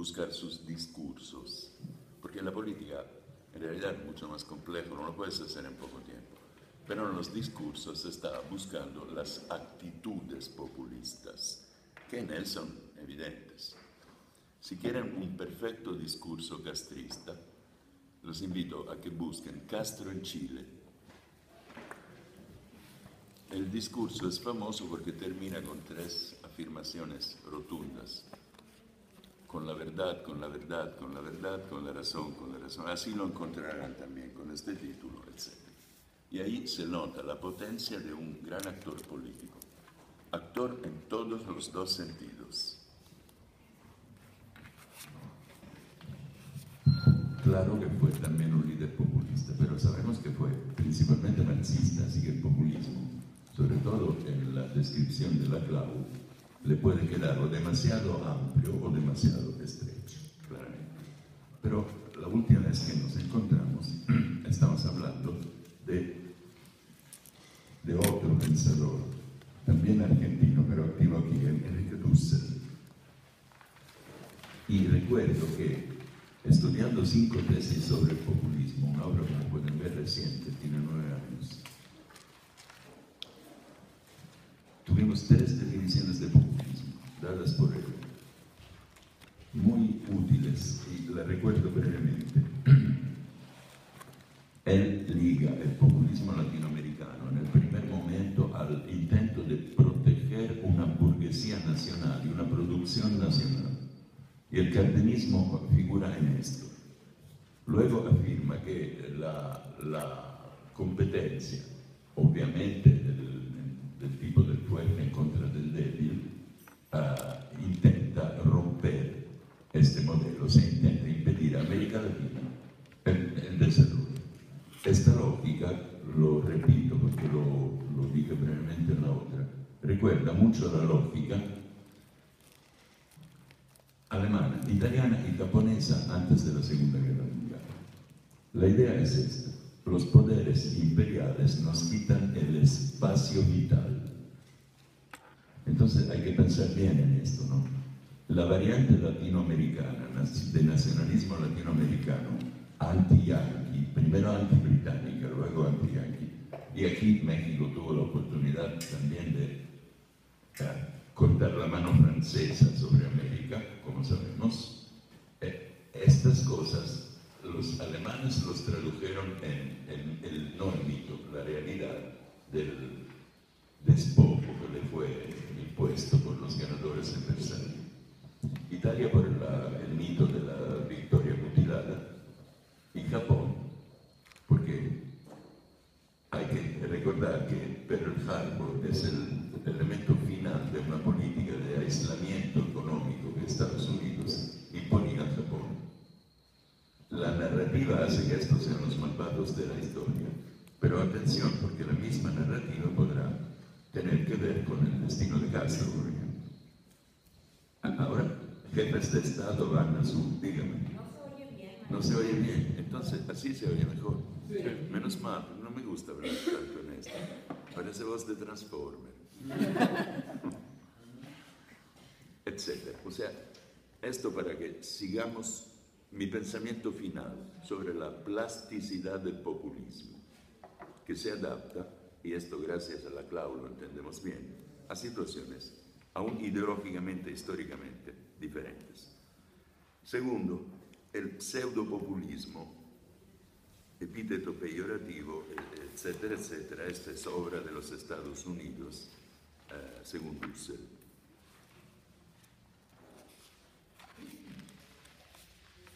buscar sus discursos, porque la política en realidad es mucho más complejo, no lo puedes hacer en poco tiempo, pero en los discursos se está buscando las actitudes populistas, que en él son evidentes. Si quieren un perfecto discurso castrista, los invito a que busquen Castro en Chile. El discurso es famoso porque termina con 3 afirmaciones rotundas. Con la verdad, con la verdad, con la verdad, con la razón, con la razón. Así lo encontrarán también con este título, etc. Y ahí se nota la potencia de un gran actor político. Actor en todos los 2 sentidos. Claro que fue también un líder populista, pero sabemos que fue principalmente marxista, así que el populismo, sobre todo en la descripción de la Clau, le puede quedar o demasiado amplio o demasiado estrecho, claramente. Pero la última vez que nos encontramos, estamos hablando de otro pensador, también argentino, pero activo aquí, Enrique Dussel. Y recuerdo que estudiando 5 tesis sobre el populismo, una obra, como pueden ver, reciente, tiene 9 años, tuvimos 3 definiciones de populismo, dadas por él, muy útiles, y la recuerdo brevemente. Él liga el populismo latinoamericano en el primer momento al intento de proteger una burguesía nacional y una producción nacional. Y el cardenismo figura en esto. Luego afirma que la competencia, obviamente del tipo del fuerte en contra del débil, intenta romper este modelo, se intenta impedir a América Latina el desarrollo. Esta lógica, lo repito porque lo dije brevemente en la otra, recuerda mucho la lógica alemana, italiana y japonesa antes de la Segunda Guerra Mundial. La idea es esta: los poderes imperiales nos quitan el espacio vital. Entonces hay que pensar bien en esto, ¿no? La variante latinoamericana, de nacionalismo latinoamericano, anti-yanqui, primero anti-británica, luego anti-yanqui, y aquí México tuvo la oportunidad también de cortar la mano francesa sobre América, como sabemos. Estas cosas los alemanes los tradujeron en el no el mito, la realidad del despojo que le fue impuesto por los ganadores en Versalles. Italia por el mito de la victoria mutilada, y Japón porque hay que recordar que Pearl Harbor es el elemento final de una política de aislamiento económico que Estados Unidos imponía a Japón. La narrativa hace que estos sean los malvados de la historia, pero atención, porque la misma narrativa podrá tener que ver con el destino de Castro, por ejemplo. Ahora, jefes de Estado van a su, dígame. No se oye bien, entonces así se oye mejor. Sí. Menos mal, no me gusta hablar tanto en esto. Parece voz de Transformer. Etcétera. O sea, esto para que sigamos mi pensamiento final sobre la plasticidad del populismo, que se adapta, y esto gracias a la Clau lo entendemos bien, a situaciones aún ideológicamente, históricamente diferentes. Segundo, el pseudopopulismo, epíteto peyorativo, etcétera, etcétera. Esta es obra de los Estados Unidos, según Dussel.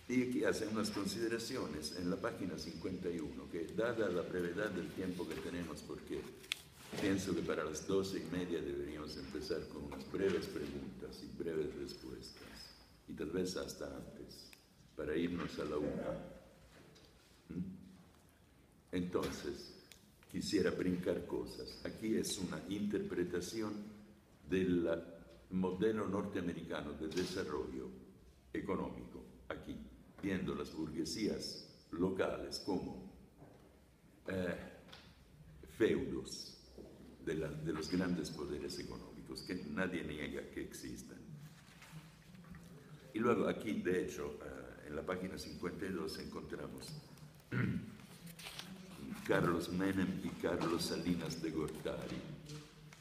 Y aquí hace unas consideraciones en la página 51, que dada la brevedad del tiempo que tenemos, porque pienso que para las 12:30 deberíamos empezar con unas breves preguntas y breves respuestas, y tal vez hasta antes, para irnos a la 1. Entonces, quisiera brincar cosas. Aquí es una interpretación del modelo norteamericano de desarrollo económico, aquí, viendo las burguesías locales como feudos de los grandes poderes económicos, que nadie niega que existan. Y luego aquí, de hecho, en la página 52 encontramos Carlos Menem y Carlos Salinas de Gortari,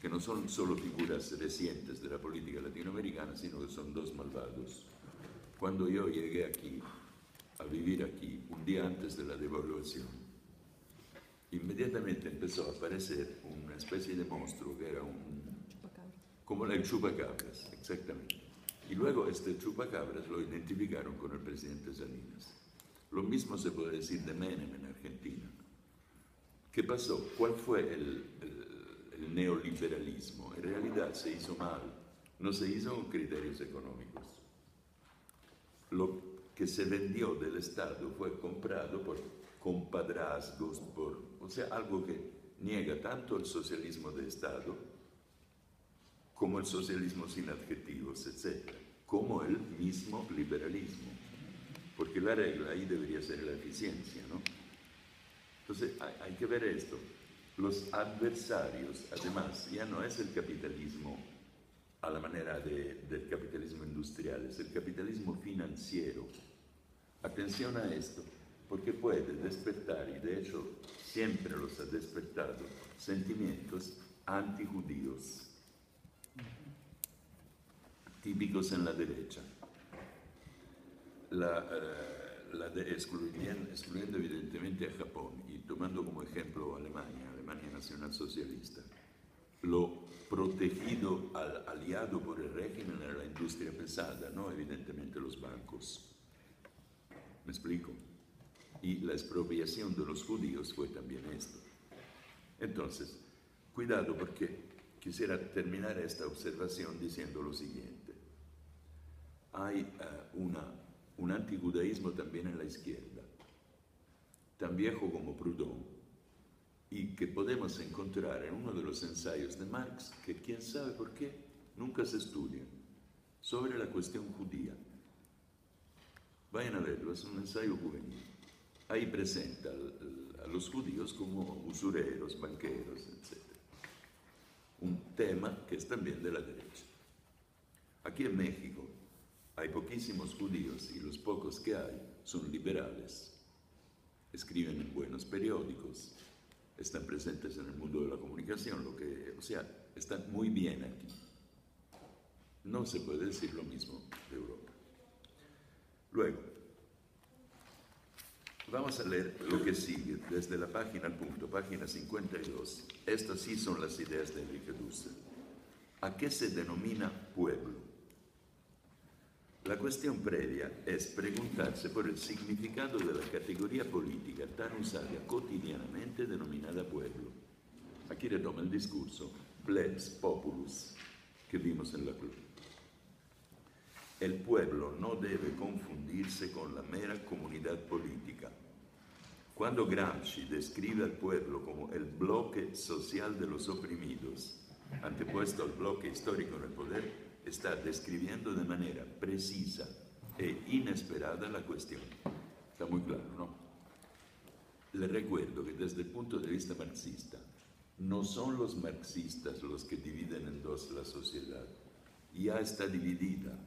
que no son solo figuras recientes de la política latinoamericana, sino que son dos malvados. Cuando yo llegué aquí, a vivir aquí, un día antes de la devaluación, inmediatamente empezó a aparecer una especie de monstruo que era como el chupacabras, exactamente. Y luego este chupacabras lo identificaron con el presidente Salinas. Lo mismo se puede decir de Menem en Argentina. ¿Qué pasó? ¿Cuál fue el neoliberalismo? En realidad se hizo mal, no se hizo con criterios económicos. Lo que se vendió del Estado fue comprado por compadrazgos, o sea, algo que niega tanto el socialismo de Estado como el socialismo sin adjetivos, etc., como el mismo liberalismo, porque la regla ahí debería ser la eficiencia, ¿no? Entonces hay que ver esto. Los adversarios, además, ya no es el capitalismo a la manera del capitalismo industrial, es el capitalismo financiero. Atención a esto, porque puede despertar, y de hecho siempre los ha despertado, sentimientos antijudíos, típicos en la derecha. Excluyendo evidentemente a Japón y tomando como ejemplo Alemania nacionalsocialista, lo protegido aliado por el régimen era la industria pesada, no evidentemente los bancos. ¿Me explico? Y la expropiación de los judíos fue también esto. Entonces, cuidado, porque quisiera terminar esta observación diciendo lo siguiente. Hay un antijudaísmo también en la izquierda, tan viejo como Proudhon, y que podemos encontrar en uno de los ensayos de Marx, que quién sabe por qué nunca se estudian, sobre la cuestión judía. Vayan a verlo, es un ensayo juvenil. Ahí presenta a los judíos como usureros, banqueros, etc. Un tema que es también de la derecha. Aquí en México hay poquísimos judíos y los pocos que hay son liberales. Escriben en buenos periódicos, están presentes en el mundo de la comunicación, o sea, están muy bien aquí. No se puede decir lo mismo de Europa. Luego, vamos a leer lo que sigue desde la página al punto, página 52. Estas sí son las ideas de Enrique Dussel. ¿A qué se denomina pueblo? La cuestión previa es preguntarse por el significado de la categoría política tan usada cotidianamente denominada pueblo. Aquí retoma el discurso plebs populus que vimos en la club. El pueblo no debe confundirse con la mera comunidad política. Cuando Gramsci describe al pueblo como el bloque social de los oprimidos, antepuesto al bloque histórico en el poder, está describiendo de manera precisa e inesperada la cuestión. Está muy claro, ¿no? Le recuerdo que desde el punto de vista marxista, no son los marxistas los que dividen en dos la sociedad. Ya está dividida.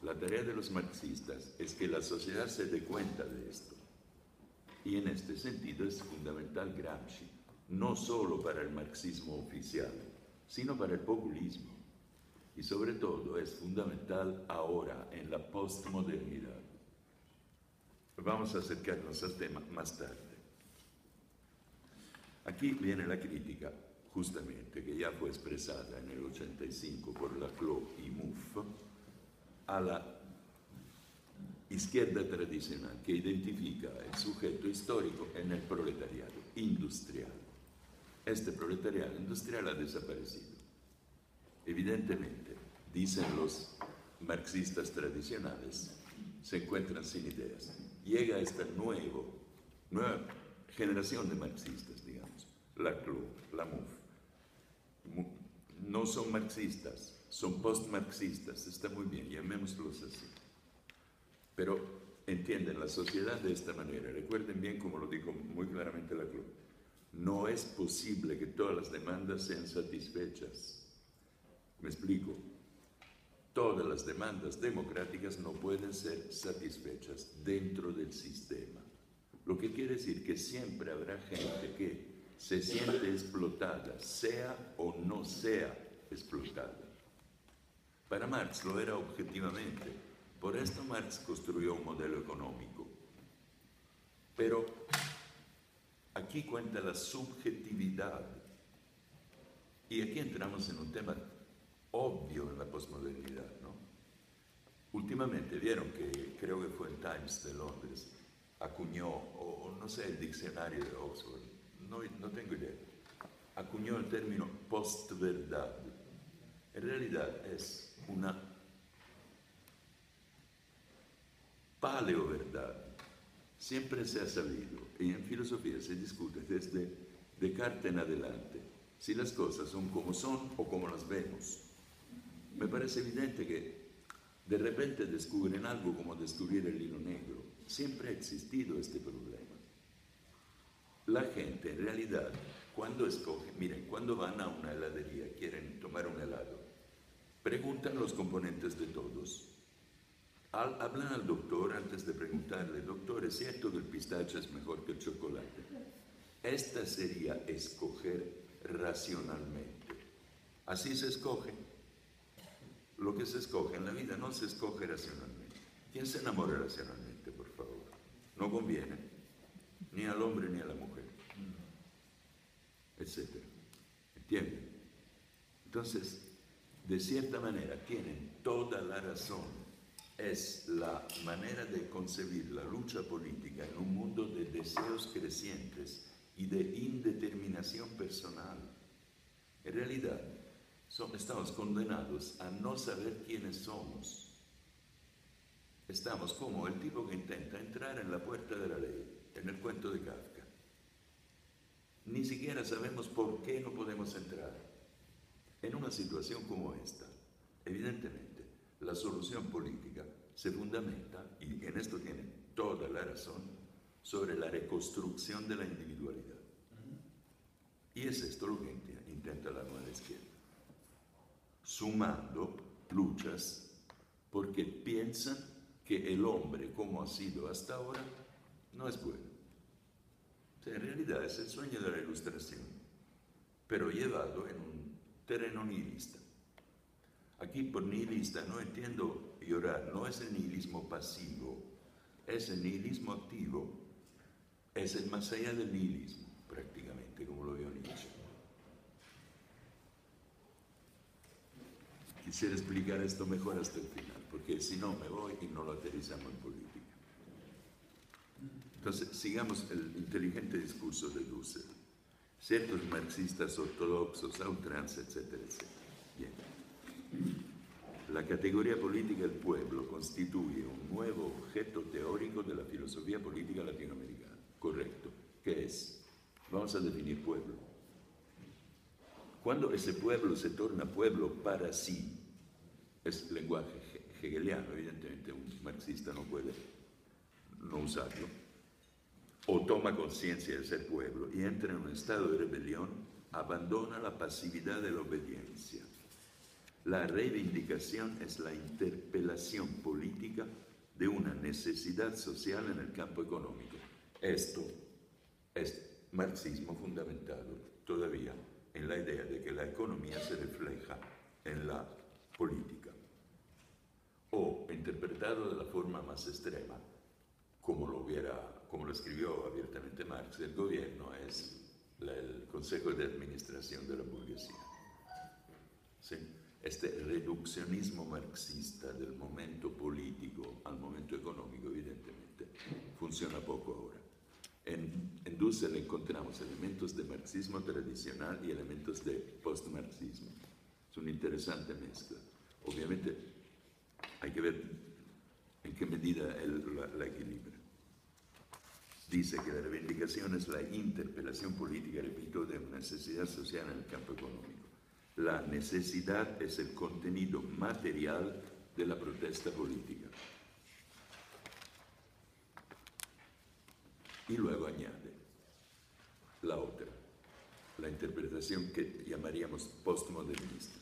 La tarea de los marxistas es que la sociedad se dé cuenta de esto. Y en este sentido es fundamental Gramsci, no solo para el marxismo oficial, sino para el populismo. Y sobre todo es fundamental ahora, en la postmodernidad. Vamos a acercarnos al tema más tarde. Aquí viene la crítica, justamente, que ya fue expresada en el 85 por Laclau y Mouffe, a la izquierda tradicional, que identifica el sujeto histórico en el proletariado industrial. Este proletariado industrial ha desaparecido. Evidentemente, dicen los marxistas tradicionales, se encuentran sin ideas. Llega esta nueva generación de marxistas, digamos, Laclau, la MUF. No son marxistas, son postmarxistas, está muy bien, llamémoslos así. Pero entienden la sociedad de esta manera. Recuerden bien, como lo dijo muy claramente Laclau, no es posible que todas las demandas sean satisfechas. Me explico. todas las demandas democráticas no pueden ser satisfechas dentro del sistema. Lo que quiere decir que siempre habrá gente que se siente explotada, sea o no sea explotada. Para Marx lo era objetivamente. Por esto Marx construyó un modelo económico. Pero aquí cuenta la subjetividad. Y aquí entramos en un tema obvio en la posmodernidad, ¿no? Últimamente vieron que, creo que fue el Times de Londres, acuñó, o no sé, el diccionario de Oxford, no tengo idea, acuñó el término postverdad. En realidad es una paleoverdad. Siempre se ha sabido, y en filosofía se discute desde Descartes en adelante, si las cosas son como son o como las vemos. Me parece evidente que de repente descubren algo como descubrir el hilo negro. Siempre ha existido este problema. La gente en realidad, cuando escoge, miren, cuando van a una heladería, quieren tomar un helado, preguntan los componentes de todos. Hablan al doctor antes de preguntarle, doctor, ¿es cierto que el pistacho es mejor que el chocolate? Esta sería escoger racionalmente. Así se escoge. Lo que se escoge en la vida no se escoge racionalmente. ¿Quién se enamora racionalmente, por favor? No conviene, ni al hombre ni a la mujer, etc. ¿Entienden? Entonces, de cierta manera, tienen toda la razón. Es la manera de concebir la lucha política en un mundo de deseos crecientes y de indeterminación personal. En realidad, estamos condenados a no saber quiénes somos. Estamos como el tipo que intenta entrar en la puerta de la ley, en el cuento de Kafka. Ni siquiera sabemos por qué no podemos entrar. En una situación como esta, evidentemente, la solución política se fundamenta, y en esto tienen toda la razón, sobre la reconstrucción de la individualidad. Y es esto lo que intenta la nueva izquierda. Sumando luchas porque piensan que el hombre, como ha sido hasta ahora, no es bueno. O sea, en realidad es el sueño de la Ilustración, pero llevado en un terreno nihilista. Aquí por nihilista no entiendo llorar, no es el nihilismo pasivo, es el nihilismo activo, es el más allá del nihilismo, prácticamente, como lo vio Nietzsche. Quisiera explicar esto mejor hasta el final, porque si no me voy y no lo aterrizamos en política. Entonces, sigamos el inteligente discurso de Dussel. Ciertos marxistas ortodoxos, a ultranza, etcétera, etcétera. Bien. La categoría política del pueblo constituye un nuevo objeto teórico de la filosofía política latinoamericana. Correcto. ¿Qué es? Vamos a definir pueblo. Cuando ese pueblo se torna pueblo para sí, es lenguaje hegeliano, evidentemente un marxista no puede no usarlo, o toma conciencia de ser pueblo y entra en un estado de rebelión, abandona la pasividad de la obediencia. La reivindicación es la interpelación política de una necesidad social en el campo económico. Esto es marxismo fundamentado todavía en la idea de que la economía se refleja en la política. O, interpretado de la forma más extrema, como lo escribió abiertamente Marx, el gobierno es el consejo de administración de la burguesía. ¿Sí? Este reduccionismo marxista del momento político al momento económico, evidentemente, funciona poco ahora. En Dussel encontramos elementos de marxismo tradicional y elementos de postmarxismo. Es una interesante mezcla. Obviamente hay que ver en qué medida la equilibra. Dice que la reivindicación es la interpelación política, repito, de una necesidad social en el campo económico. La necesidad es el contenido material de la protesta política. Y luego añade la otra, la interpretación que llamaríamos postmodernista.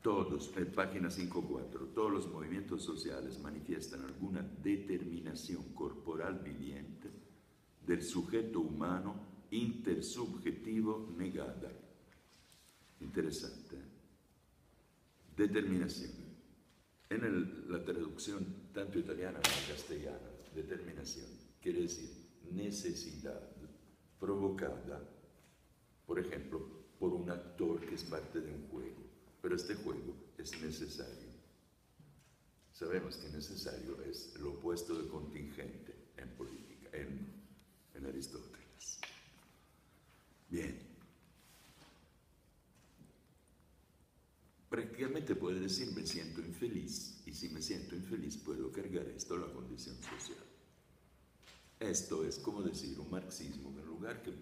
Todos, en página 5.4, todos los movimientos sociales manifiestan alguna determinación corporal viviente del sujeto humano intersubjetivo negada. Interesante, ¿eh? Determinación. En la traducción tanto italiana como castellana, determinación quiere decir necesidad provocada, por ejemplo, por un actor que es parte de un juego. Pero este juego es necesario. Sabemos que necesario es lo opuesto de contingente en política, en Aristóteles. Bien. Prácticamente puede decir me siento infeliz, y si me siento infeliz puedo cargar esto a la condición social. Esto es como decir un marxismo, que en lugar que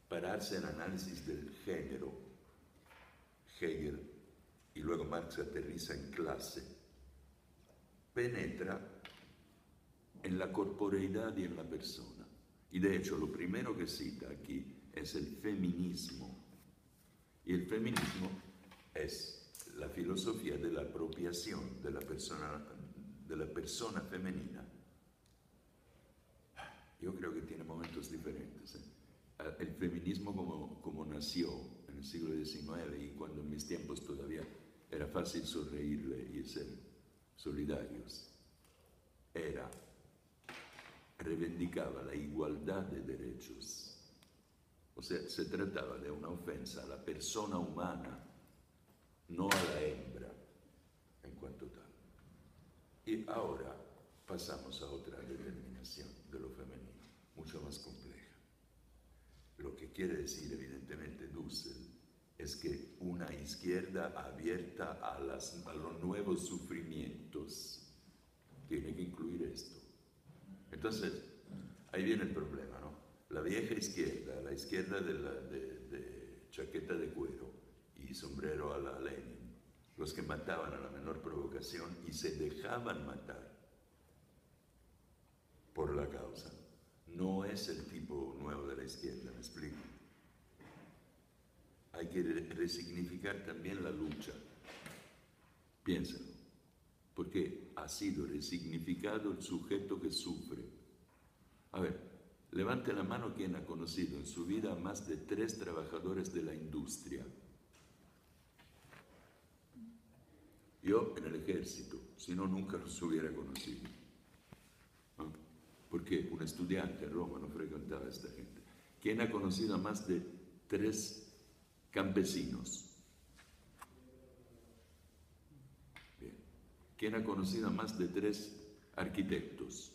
pararse en análisis del género, Hegel, y luego Marx aterriza en clase, penetra en la corporeidad y en la persona. Y de hecho, lo primero que cita aquí es el feminismo. Y el feminismo es la filosofía de la apropiación de la persona femenina. Yo creo que tiene momentos diferentes, ¿eh? El feminismo como nació en el siglo XIX y cuando en mis tiempos todavía era fácil sonreírle y ser solidarios, reivindicaba la igualdad de derechos. O sea, se trataba de una ofensa a la persona humana, no a la hembra, en cuanto tal. Y ahora pasamos a otra determinación de lo femenino, mucho más compleja. Lo que quiere decir, evidentemente, Dussel, es que una izquierda abierta a los nuevos sufrimientos tiene que incluir esto. Entonces, ahí viene el problema, ¿no? La vieja izquierda, la izquierda de chaqueta de cuero y sombrero a la Lenin, los que mataban a la menor provocación y se dejaban matar por la causa, no es el tipo nuevo de la izquierda, ¿me explico? Hay que resignificar también la lucha. Piénsalo, porque ha sido resignificado el sujeto que sufre. A ver, levante la mano quien ha conocido en su vida a más de 3 trabajadores de la industria. Yo en el ejército, si no, nunca los hubiera conocido. ¿No? Porque un estudiante en Roma no frecuentaba a esta gente. ¿Quién ha conocido a más de 3 campesinos? Bien. ¿Quién ha conocido a más de 3 arquitectos?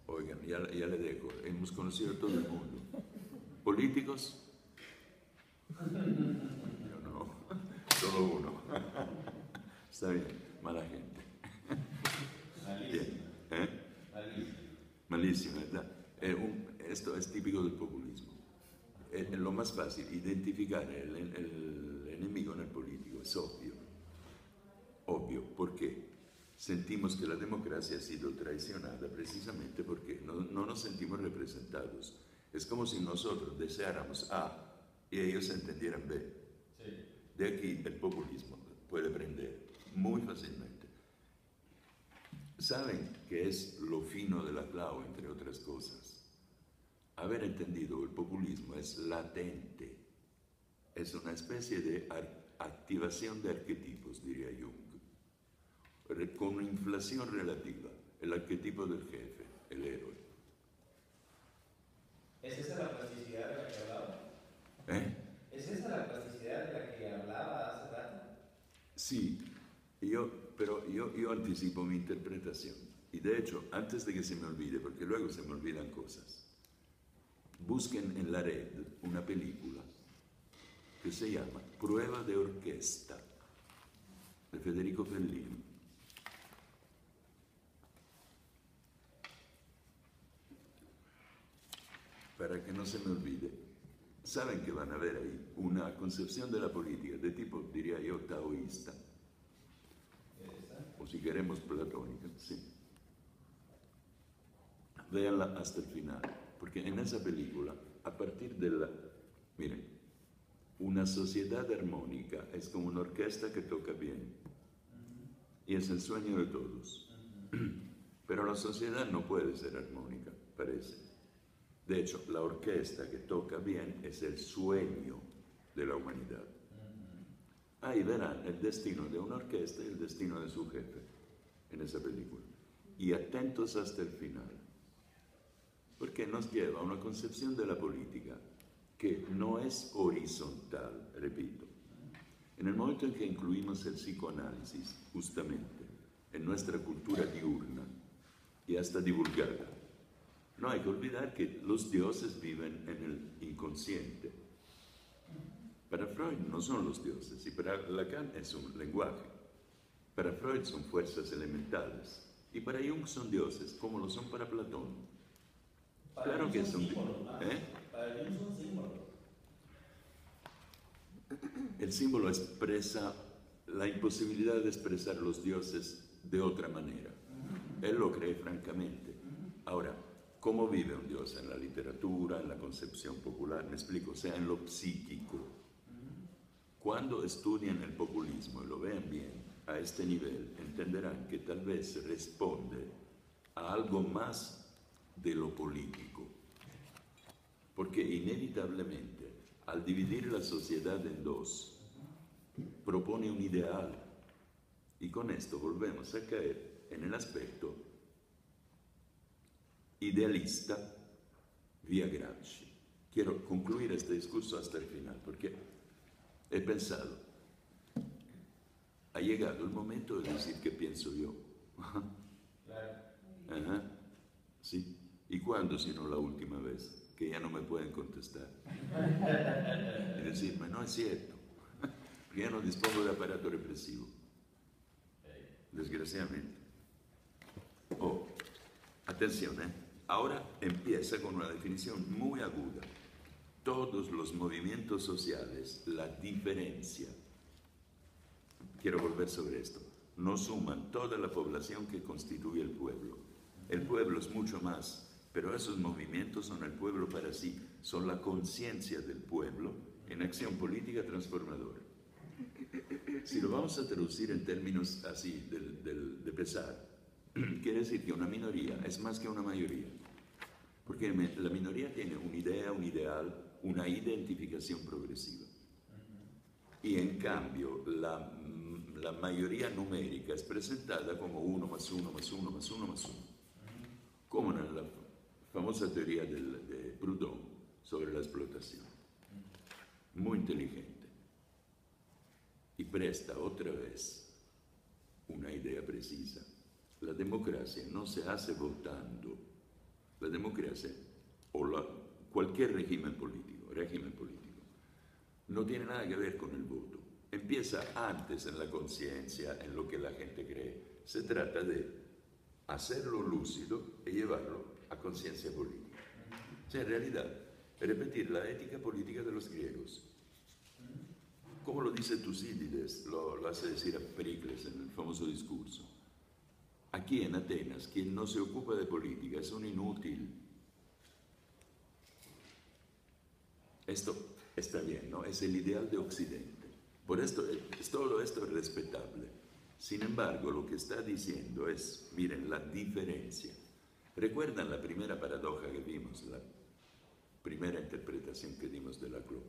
Oigan, ya le dejo, hemos conocido a todo el mundo. ¿Políticos? Yo no, solo uno. Está bien, mala gente. Bien. Malísimo, ¿verdad? Esto es típico del populismo. Lo más fácil, identificar el enemigo en el político, es obvio. Obvio, ¿por qué? Sentimos que la democracia ha sido traicionada precisamente porque no nos sentimos representados. Es como si nosotros deseáramos A y ellos entendieran B. Sí. De aquí el populismo puede prender muy fácilmente. ¿Saben qué es lo fino de la clave, entre otras cosas? Haber entendido el populismo es latente, es una especie de activación de arquetipos, diría Jung, con inflación relativa, el arquetipo del jefe, el héroe. ¿Es esa la plasticidad de la que hablaba? ¿Es esa la plasticidad de la que hablaba hace rato? Sí, pero yo anticipo mi interpretación. Y de hecho, antes de que se me olvide, porque luego se me olvidan cosas, busquen en la red una película que se llama Prueba de Orquesta, de Federico Fellini. Para que no se me olvide, saben que van a ver ahí una concepción de la política de tipo, diría yo, taoísta, o si queremos platónica, sí. Véanla hasta el final, porque en esa película, a partir de la... Miren, Una sociedad armónica es como una orquesta que toca bien. Y es el sueño de todos. Pero la sociedad no puede ser armónica, parece. De hecho, la orquesta que toca bien es el sueño de la humanidad. Ahí verán el destino de una orquesta y el destino de su jefe en esa película. Y atentos hasta el final. Porque nos lleva a una concepción de la política que no es horizontal, repito. En el momento en que incluimos el psicoanálisis, justamente, en nuestra cultura diurna y hasta divulgada, no hay que olvidar que los dioses viven en el inconsciente. Para Freud no son los dioses y para Lacan es un lenguaje. Para Freud son fuerzas elementales y para Jung son dioses, como lo son para Platón. Claro que son símbolos, para Jung son símbolos. El símbolo expresa la imposibilidad de expresar los dioses de otra manera. Él lo cree francamente. Ahora, ¿cómo vive un dios? En la literatura, en la concepción popular, me explico, o sea, en lo psíquico. Cuando estudian el populismo y lo vean bien a este nivel, entenderán que tal vez responde a algo más de lo político. Porque inevitablemente, al dividir la sociedad en dos, propone un ideal. Y con esto volvemos a caer en el aspecto idealista vía Gramsci. Quiero concluir este discurso hasta el final, porque he pensado, ha llegado el momento de decir qué pienso yo. Ajá. Sí. ¿Y cuándo, si no la última vez? Que ya no me pueden contestar. Y decirme, no es cierto, porque ya no dispongo de aparato represivo. Desgraciadamente. Oh, atención, ahora empieza con una definición muy aguda. Todos los movimientos sociales, la diferencia, quiero volver sobre esto, no suman toda la población que constituye el pueblo. El pueblo es mucho más, pero esos movimientos son el pueblo para sí, son la conciencia del pueblo en acción política transformadora. Si lo vamos a traducir en términos así, de pesar, quiere decir que una minoría es más que una mayoría, porque la minoría tiene una idea, un ideal, una identificación progresiva. Y en cambio, la mayoría numérica es presentada como 1 más 1 más 1 más 1 más 1. Como en la famosa teoría de Proudhon sobre la explotación. Muy inteligente. Y presta otra vez una idea precisa. La democracia no se hace votando. La democracia, cualquier régimen político, no tiene nada que ver con el voto. Empieza antes en la conciencia, en lo que la gente cree. Se trata de hacerlo lúcido y llevarlo a conciencia política. O sea, en realidad, repetir la ética política de los griegos. Como lo dice Tucídides, lo hace decir a Pericles en el famoso discurso. Aquí en Atenas, quien no se ocupa de política es un inútil. Esto está bien, ¿no? Es el ideal de Occidente. Por esto, todo esto es respetable. Sin embargo, lo que está diciendo es, miren, la diferencia. ¿Recuerdan la primera paradoja que vimos, la primera interpretación que dimos de Laclau?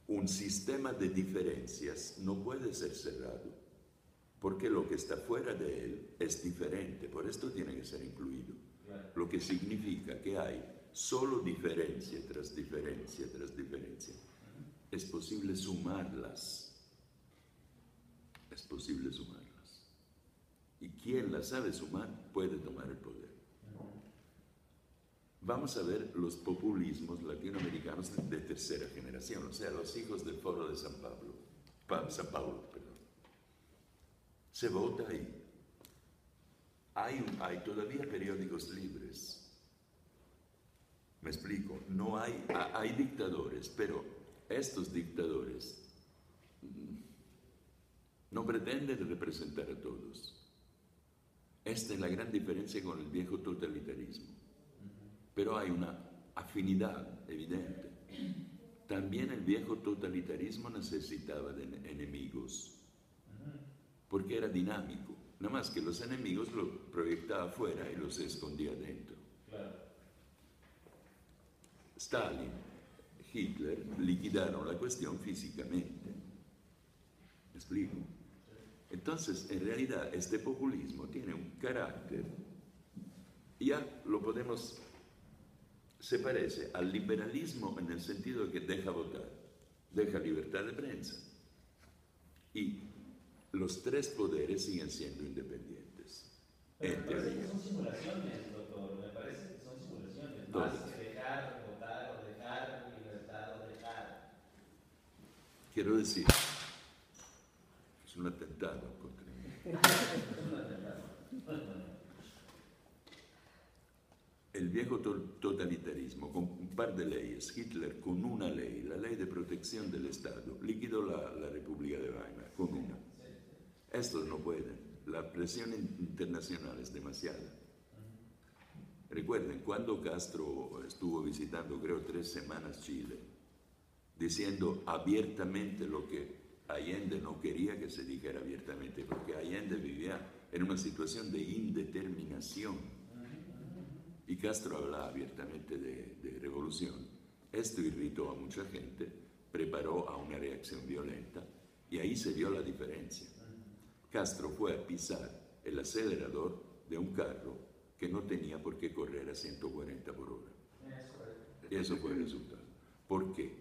Un sistema de diferencias no puede ser cerrado, porque lo que está fuera de él es diferente, por esto tiene que ser incluido. Lo que significa que hay solo diferencia tras diferencia tras diferencia. Es posible sumarlas. Es posible sumarlas. Y quien las sabe sumar puede tomar el poder. Vamos a ver los populismos latinoamericanos de tercera generación, o sea, los hijos del Foro de San Paulo. Se vota ahí. Hay todavía periódicos libres. Me explico, no hay dictadores, pero estos dictadores no pretenden representar a todos. Esta es la gran diferencia con el viejo totalitarismo. Pero hay una afinidad evidente. también el viejo totalitarismo necesitaba de enemigos, porque era dinámico. Nada más que los enemigos lo proyectaba afuera y los escondía dentro. Claro. Stalin, Hitler liquidaron la cuestión físicamente. ¿Me explico? Entonces, en realidad, este populismo tiene un carácter, ya lo podemos, se parece al liberalismo en el sentido de que deja votar, deja libertad de prensa. Y los tres poderes siguen siendo independientes. Pero me parece que son simulaciones, doctor. Me parece que son simulaciones. Más que dejar votar o dejar libertad o dejar. Quiero decir, es un atentado contra mí. Es un atentado. El viejo totalitarismo, con un par de leyes, Hitler con una ley, la ley de protección del Estado, liquidó la República de Weimar, con una. Estos no pueden, la presión internacional es demasiada. Recuerden, cuando Castro estuvo visitando, creo, 3 semanas Chile, diciendo abiertamente lo que Allende no quería que se dijera abiertamente, porque Allende vivía en una situación de indeterminación. Y Castro hablaba abiertamente de revolución. Esto irritó a mucha gente, preparó a una reacción violenta, y ahí se vio la diferencia. Castro fue a pisar el acelerador de un carro que no tenía por qué correr a 140 por hora. Y eso fue el resultado. ¿Por qué?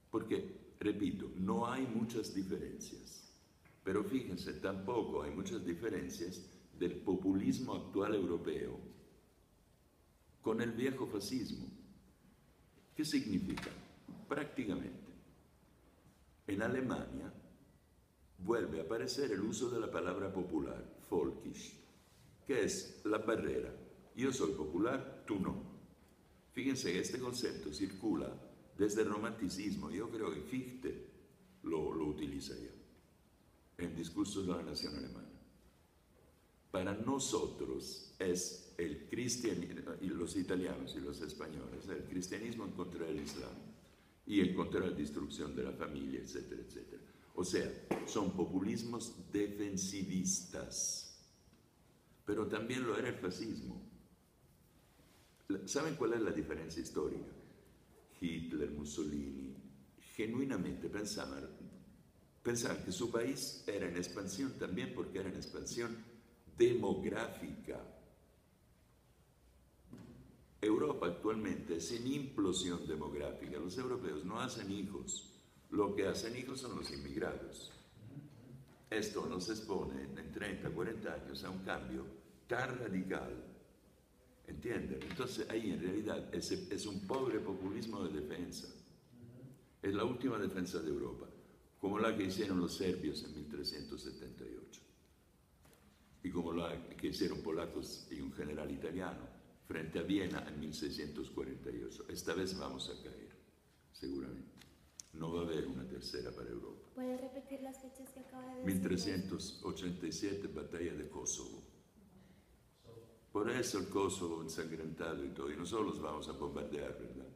Porque, repito, no hay muchas diferencias. Pero fíjense, tampoco hay muchas diferencias del populismo actual europeo con el viejo fascismo. ¿Qué significa? Prácticamente, en Alemania vuelve a aparecer el uso de la palabra popular, Volkisch, que es la barrera. Yo soy popular, tú no. Fíjense que este concepto circula desde el romanticismo. Yo creo que Fichte lo utiliza ya en Discursos de la Nación Alemana. Para nosotros es el cristianismo, y los italianos y los españoles, el cristianismo en contra del Islam y en contra de la destrucción de la familia, etcétera, etcétera. O sea, son populismos defensivistas, pero también lo era el fascismo. ¿Saben cuál es la diferencia histórica? Hitler, Mussolini, genuinamente pensaban que su país era en expansión también porque era en expansión demográfica. Europa actualmente es en implosión demográfica. Los europeos no hacen hijos. Lo que hacen hijos son los inmigrados. Esto nos expone en 30, 40 años a un cambio tan radical. ¿Entienden? Entonces ahí en realidad es un pobre populismo de defensa. Es la última defensa de Europa, como la que hicieron los serbios en 1378 y como la que hicieron polacos y un general italiano frente a Viena en 1648. Esta vez vamos a caer, seguramente. No va a haber una tercera para Europa. ¿Puede repetir las fechas que acaba de decir? 1387, batalla de Kosovo. Por eso el Kosovo ensangrentado y todo, y nosotros los vamos a bombardear, ¿verdad?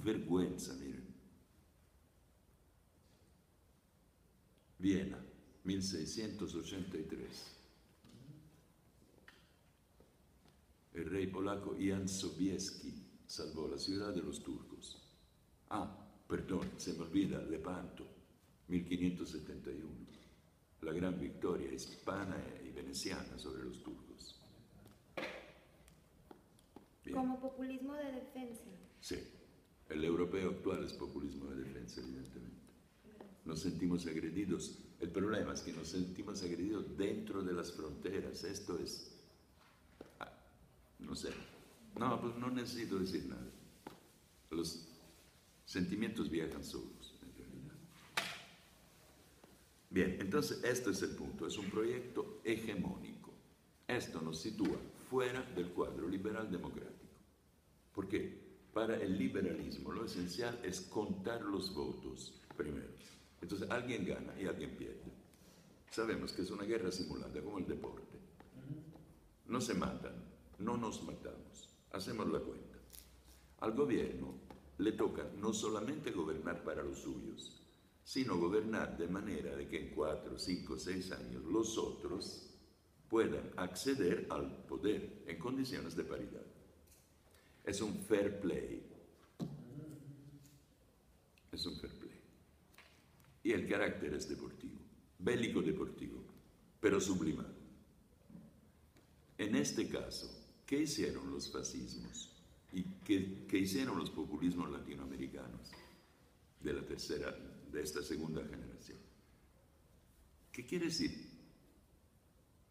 Vergüenza, miren. Viena, 1683. El rey polaco Jan Sobieski salvó la ciudad de los turcos. Perdón, se me olvida, Lepanto, 1571. La gran victoria hispana y veneciana sobre los turcos. Bien. Como populismo de defensa. Sí, el europeo actual es populismo de defensa, evidentemente. Nos sentimos agredidos. El problema es que nos sentimos agredidos dentro de las fronteras. Esto es, no sé, no, pues no necesito decir nada. Los sentimientos viajan solos, en realidad. Bien, entonces este es el punto. Es un proyecto hegemónico. Esto nos sitúa fuera del cuadro liberal democrático. ¿Por qué? Para el liberalismo lo esencial es contar los votos primero. Entonces alguien gana y alguien pierde. Sabemos que es una guerra simulada, como el deporte. No se matan, no nos matamos, hacemos la cuenta. Al gobierno le toca no solamente gobernar para los suyos, sino gobernar de manera de que en 4, 5, 6 años los otros puedan acceder al poder en condiciones de paridad. Es un fair play. Es un fair play. Y el carácter es deportivo, bélico deportivo, pero sublimado. En este caso, ¿qué hicieron los fascismos? ¿Y qué hicieron los populismos latinoamericanos de esta segunda generación? ¿Qué quiere decir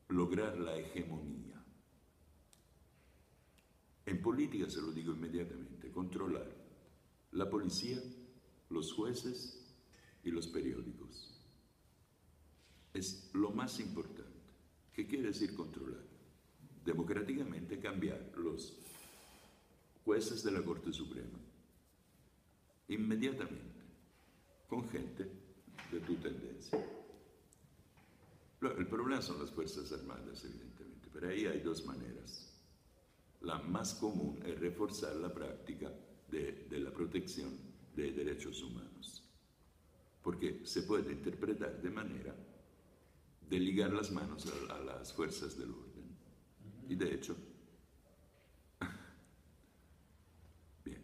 lograr la hegemonía? En política, se lo digo inmediatamente, controlar la policía, los jueces y los periódicos. Es lo más importante. ¿Qué quiere decir controlar? Democráticamente cambiar los jueces de la Corte Suprema inmediatamente con gente de tu tendencia. El problema son las Fuerzas Armadas, evidentemente, pero ahí hay dos maneras. La más común es reforzar la práctica de la protección de derechos humanos, porque se puede interpretar de manera de ligar las manos a las fuerzas del orden. Y de hecho, bien.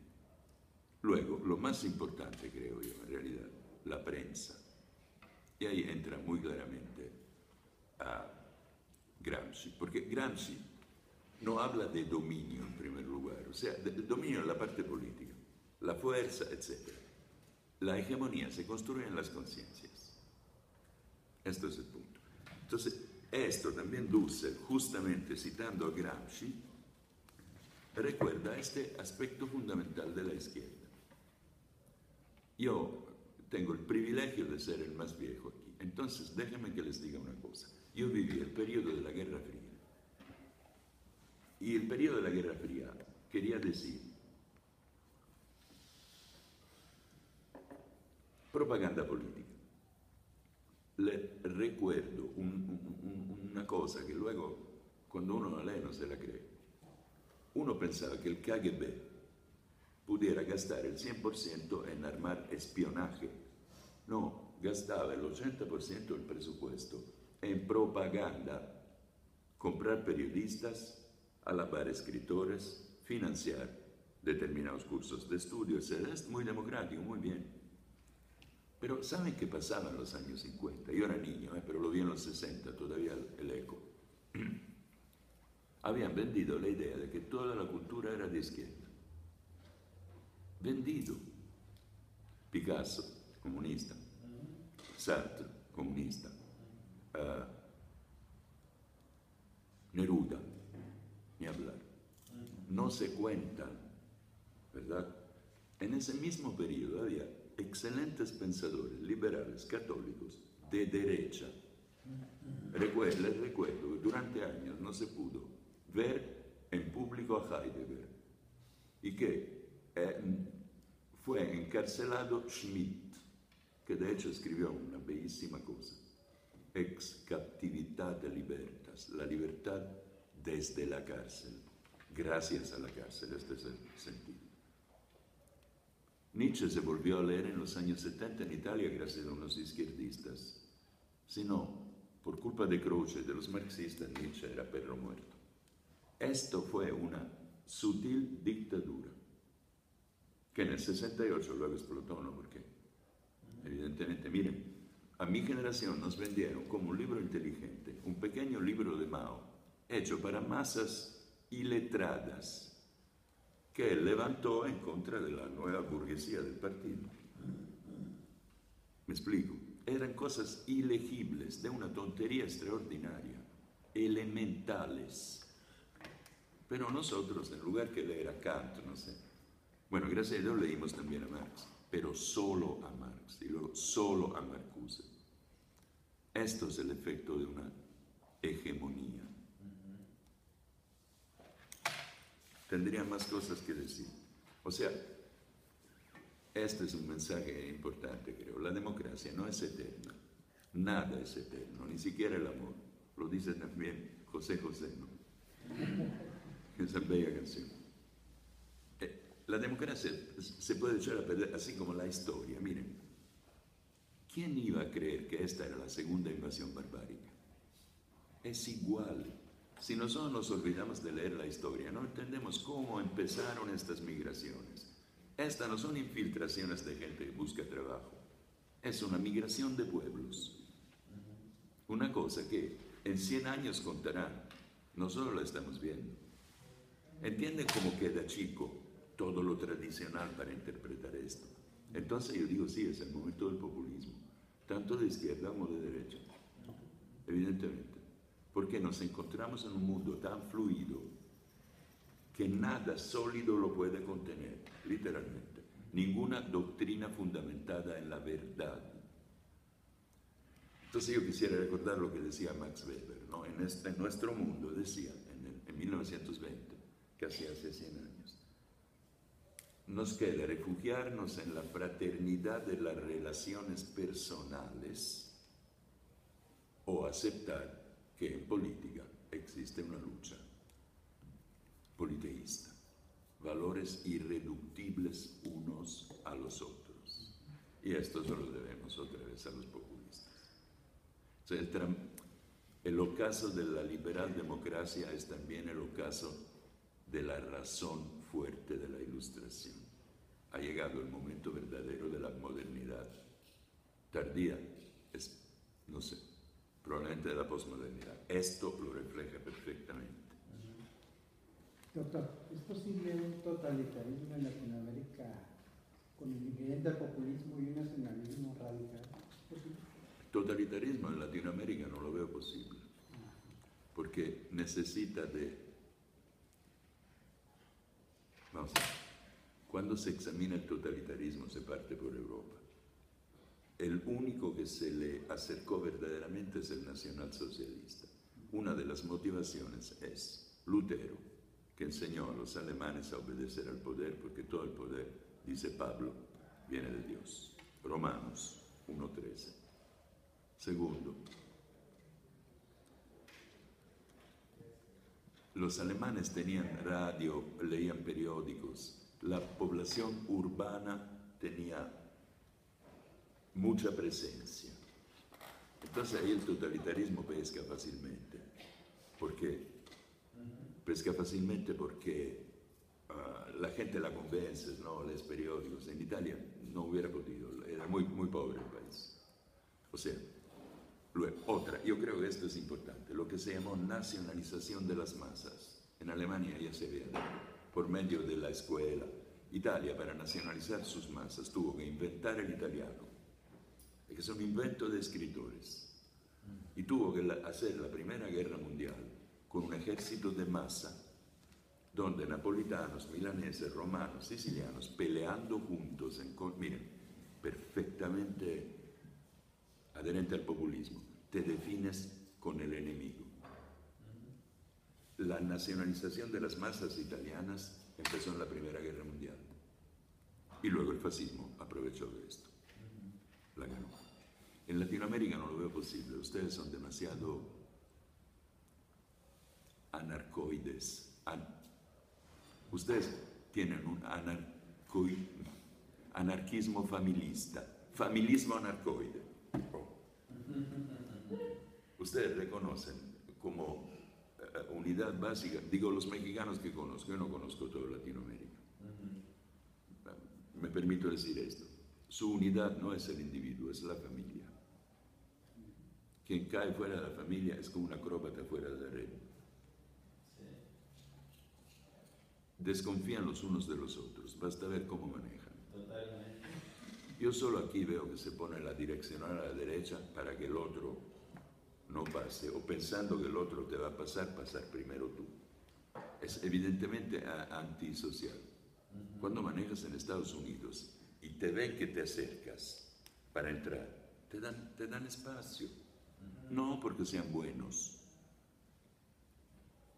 Luego, lo más importante, creo yo, en realidad, la prensa. Y ahí entra muy claramente a Gramsci, porque Gramsci no habla de dominio en primer lugar, o sea, del dominio en la parte política, la fuerza, etc. La hegemonía se construye en las conciencias. Esto es el punto. Entonces, esto también Dussel, justamente citando a Gramsci, recuerda este aspecto fundamental de la izquierda. Yo tengo el privilegio de ser el más viejo aquí, entonces déjenme que les diga una cosa. Yo viví el periodo de la Guerra Fría. Y el periodo de la Guerra Fría quería decir propaganda política. Le recuerdo una cosa que luego, cuando uno la lee, no se la cree. Uno pensaba que el KGB pudiera gastar el 100% en armar espionaje. No, gastaba el 80% del presupuesto en propaganda, comprar periodistas, alabar escritores, financiar determinados cursos de estudio, etc. Es muy democrático, muy bien. Pero ¿saben qué pasaba en los años 50? Yo era niño, pero lo vi en los 60, todavía el eco. Habían vendido la idea de que toda la cultura era de izquierda. Vendido. Picasso, comunista. Sartre, comunista. Neruda, ni hablar. No se cuentan, ¿verdad? En ese mismo periodo había excelentes pensadores liberales católicos de derecha. Les recuerdo que durante años no se pudo ver en público a Heidegger y que fue encarcelado Schmitt, que de hecho escribió una bellísima cosa, Ex captivitate libertas, la libertad desde la cárcel, gracias a la cárcel, este es el sentido. Nietzsche se volvió a leer en los años 70 en Italia gracias a unos izquierdistas. Si no, por culpa de Croce y de los marxistas, Nietzsche era perro muerto. Esto fue una sutil dictadura, que en el 68 luego explotó, ¿no? Porque, evidentemente, miren, a mi generación nos vendieron como un libro inteligente, un pequeño libro de Mao, hecho para masas iletradas, que él levantó en contra de la nueva burguesía del partido. ¿Me explico? Eran cosas ilegibles, de una tontería extraordinaria, elementales. Pero nosotros, en lugar que leer a Kant, no sé, bueno, gracias a Dios leímos también a Marx, pero solo a Marx, y luego solo a Marcuse. Esto es el efecto de una hegemonía. Tendría más cosas que decir. O sea, este es un mensaje importante, creo. La democracia no es eterna. Nada es eterno, ni siquiera el amor. Lo dice también José José, ¿no? Esa bella canción. la democracia se puede echar a perder, así como la historia. Miren, ¿quién iba a creer que esta era la segunda invasión barbárica? Es igual. Si nosotros nos olvidamos de leer la historia, no entendemos cómo empezaron estas migraciones. Estas no son infiltraciones de gente que busca trabajo. Es una migración de pueblos. Una cosa que en 100 años contarán. Nosotros la estamos viendo. ¿Entienden cómo queda chico todo lo tradicional para interpretar esto? Entonces yo digo, sí, es el momento del populismo. Tanto de izquierda como de derecha. Evidentemente. Porque nos encontramos en un mundo tan fluido que nada sólido lo puede contener, literalmente. Ninguna doctrina fundamentada en la verdad. Entonces yo quisiera recordar lo que decía Max Weber, ¿no? En nuestro mundo, decía, en 1920, casi hace 100 años, nos queda refugiarnos en la fraternidad de las relaciones personales o aceptar que en política existe una lucha politeísta, valores irreductibles unos a los otros. Y esto se lo debemos otra vez a los populistas. O sea, el ocaso de la liberal democracia es también el ocaso de la razón fuerte de la Ilustración. Ha llegado el momento verdadero de la modernidad. Tardía, no sé, probablemente de la posmodernidad. Esto lo refleja perfectamente. Doctor, ¿es posible un totalitarismo en Latinoamérica con el ingrediente del populismo y un nacionalismo radical? ¿Es posible? Totalitarismo en Latinoamérica no lo veo posible, porque necesita de... Vamos a ver, cuando se examina el totalitarismo se parte por Europa. El único que se le acercó verdaderamente es el nacionalsocialista. Una de las motivaciones es Lutero, que enseñó a los alemanes a obedecer al poder, porque todo el poder, dice Pablo, viene de Dios. Romanos 1:13. Segundo, los alemanes tenían radio, leían periódicos, la población urbana tenía mucha presencia. Entonces ahí el totalitarismo pesca fácilmente. ¿Por qué? Pesca fácilmente porque la gente la convence, ¿no? Lees periódicos. En Italia no hubiera podido, era muy, muy pobre el país. O sea, luego, otra, yo creo que esto es importante, lo que se llamó nacionalización de las masas. En Alemania ya se ve por medio de la escuela. Italia, para nacionalizar sus masas, tuvo que inventar el italiano, que es un invento de escritores, y tuvo que hacer la Primera Guerra Mundial con un ejército de masa, donde napolitanos, milaneses, romanos, sicilianos, peleando juntos, miren, perfectamente adherente al populismo, te defines con el enemigo. La nacionalización de las masas italianas empezó en la Primera Guerra Mundial, y luego el fascismo aprovechó de esto, la ganó. En Latinoamérica no lo veo posible, ustedes son demasiado anarcoides. Ustedes tienen un anarquismo familista, familismo anarcoide. Ustedes reconocen como unidad básica, digo los mexicanos que conozco, yo no conozco toda Latinoamérica. Me permito decir esto, su unidad no es el individuo, es la familia. Quien cae fuera de la familia es como un acróbata fuera de la red. Desconfían los unos de los otros, basta ver cómo manejan. Totalmente. Yo solo aquí veo que se pone la direccional a la derecha para que el otro no pase, o pensando que el otro te va a pasar primero tú. Es evidentemente antisocial. Cuando manejas en Estados Unidos y te ven que te acercas para entrar, te dan espacio. No porque sean buenos.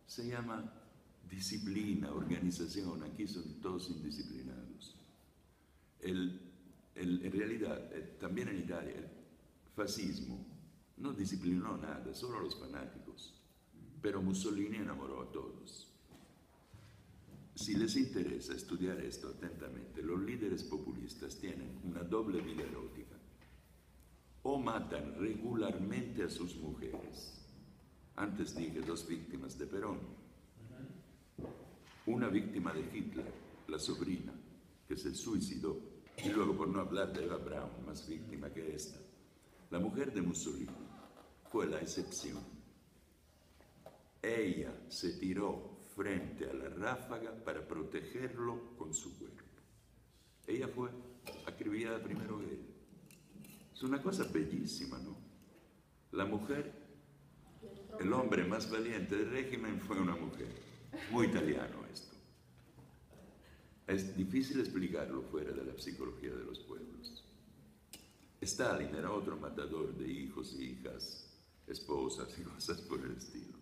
Se llama disciplina, organización. Aquí son todos indisciplinados. En realidad, también en Italia, el fascismo no disciplinó nada, solo a los fanáticos. Pero Mussolini enamoró a todos. si les interesa estudiar esto atentamente, los líderes populistas tienen una doble vida erótica. O matan regularmente a sus mujeres. Antes dije 2 víctimas de Perón. Una víctima de Hitler, la sobrina, que se suicidó. Y luego, por no hablar de Eva Braun, más víctima que esta. La mujer de Mussolini fue la excepción. Ella se tiró frente a la ráfaga para protegerlo con su cuerpo. Ella fue acribillada primero que él. Es una cosa bellísima, ¿no? La mujer, el hombre más valiente del régimen fue una mujer. Muy italiano esto. Es difícil explicarlo fuera de la psicología de los pueblos. Stalin era otro matador de hijos y hijas, esposas y cosas por el estilo.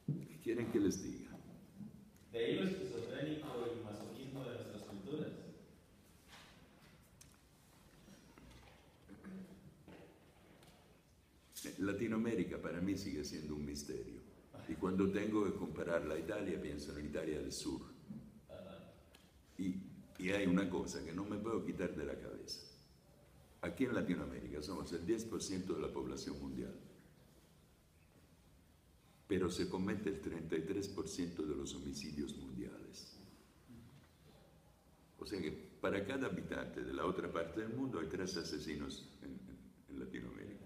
¿Qué quieren que les diga? De ahí lo esquizofrénico y masoquismo de nuestras culturas. Latinoamérica para mí sigue siendo un misterio. Y cuando tengo que compararla a Italia, pienso en Italia del Sur. Y hay una cosa que no me puedo quitar de la cabeza. Aquí en Latinoamérica somos el 10% de la población mundial. Pero se comete el 33% de los homicidios mundiales. O sea que para cada habitante de la otra parte del mundo hay 3 asesinos en Latinoamérica.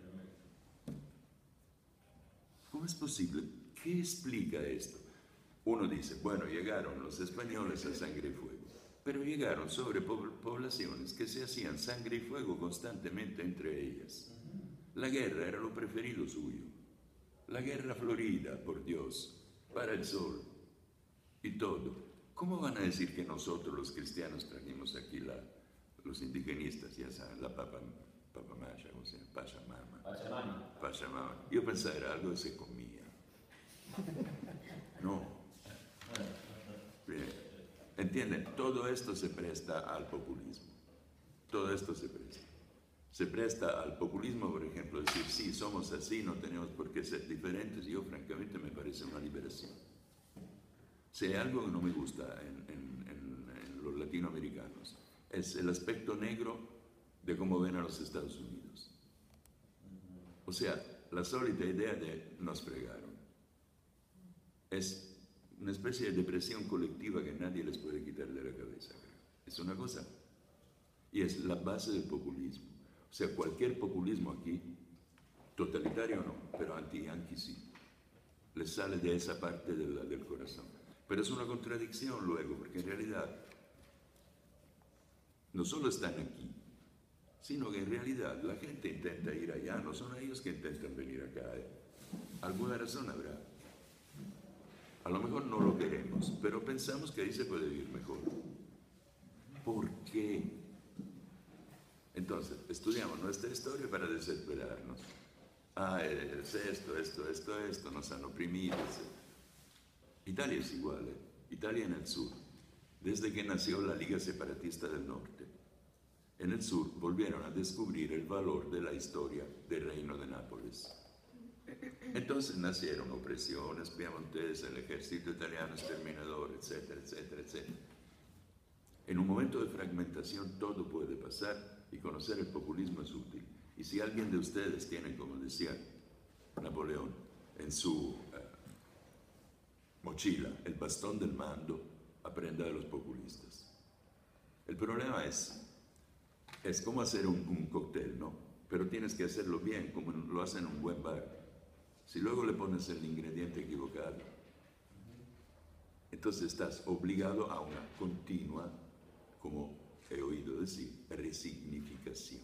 ¿Cómo es posible? ¿Qué explica esto? Uno dice, bueno, llegaron los españoles a sangre y fuego, pero llegaron sobre poblaciones que se hacían sangre y fuego constantemente entre ellas. La guerra era lo preferido suyo. La guerra florida, por Dios, para el sol y todo. ¿Cómo van a decir que nosotros los cristianos trajimos aquí los indigenistas, ya saben, la papamaya, o sea, Pachamama? Yo pensaba era algo que se comía. No. Bien. ¿Entienden? Todo esto se presta al populismo. Todo esto se presta. Se presta al populismo, por ejemplo, decir, sí, somos así, no tenemos por qué ser diferentes. Yo, francamente, me parece una liberación. Si hay algo que no me gusta en los latinoamericanos, es el aspecto negro de cómo ven a los Estados Unidos. O sea, la sólita idea de nos fregaron. Es una especie de depresión colectiva que nadie les puede quitar de la cabeza. Es una cosa. Y es la base del populismo. O sea, cualquier populismo aquí, totalitario no, pero anti-yanqui sí, les sale de esa parte del corazón. Pero es una contradicción luego, porque en realidad no solo están aquí, sino que en realidad la gente intenta ir allá, no son ellos que intentan venir acá. Alguna razón habrá. A lo mejor no lo queremos, pero pensamos que ahí se puede vivir mejor. ¿Por qué? Entonces, estudiamos nuestra historia para desesperarnos. Es esto, nos han oprimido, etc. Italia es igual, Italia en el sur. Desde que nació la Liga Separatista del Norte, en el sur volvieron a descubrir el valor de la historia del Reino de Nápoles. Entonces nacieron opresiones piamontesas, el ejército italiano exterminador, etcétera, etcétera, etcétera. En un momento de fragmentación todo puede pasar y conocer el populismo es útil. Y si alguien de ustedes tiene, como decía Napoleón, en su mochila el bastón del mando, aprenda de los populistas. El problema es como hacer un cóctel, ¿no? Pero tienes que hacerlo bien, como lo hacen en un buen bar. Si luego le pones el ingrediente equivocado, entonces estás obligado a una continua, como he oído decir, resignificación.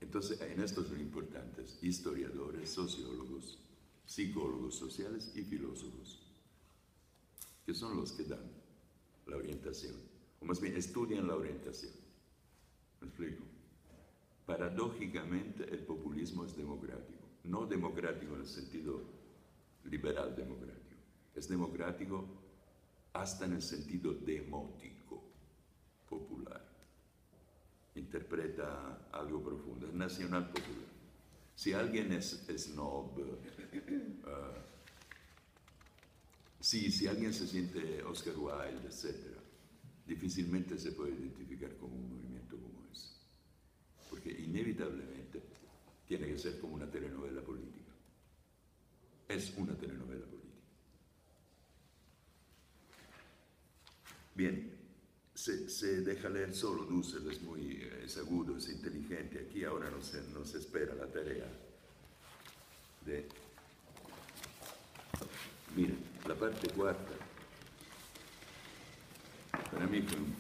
Entonces, en esto son importantes historiadores, sociólogos, psicólogos sociales y filósofos, que son los que dan la orientación, o más bien estudian la orientación. ¿Me explico? Paradójicamente, el populismo es democrático. No democrático en el sentido liberal democrático. Es democrático hasta en el sentido demótico, popular. Interpreta algo profundo, es nacional popular. Si alguien es snob, si alguien se siente Oscar Wilde, etc., difícilmente se puede identificar con un movimiento como ese, porque inevitablemente tiene que ser como una telenovela política. Es una telenovela política. Bien, se deja leer solo, Dussel es agudo, es inteligente. Aquí ahora nos espera la tarea de... Miren, la parte cuarta, para mí fue un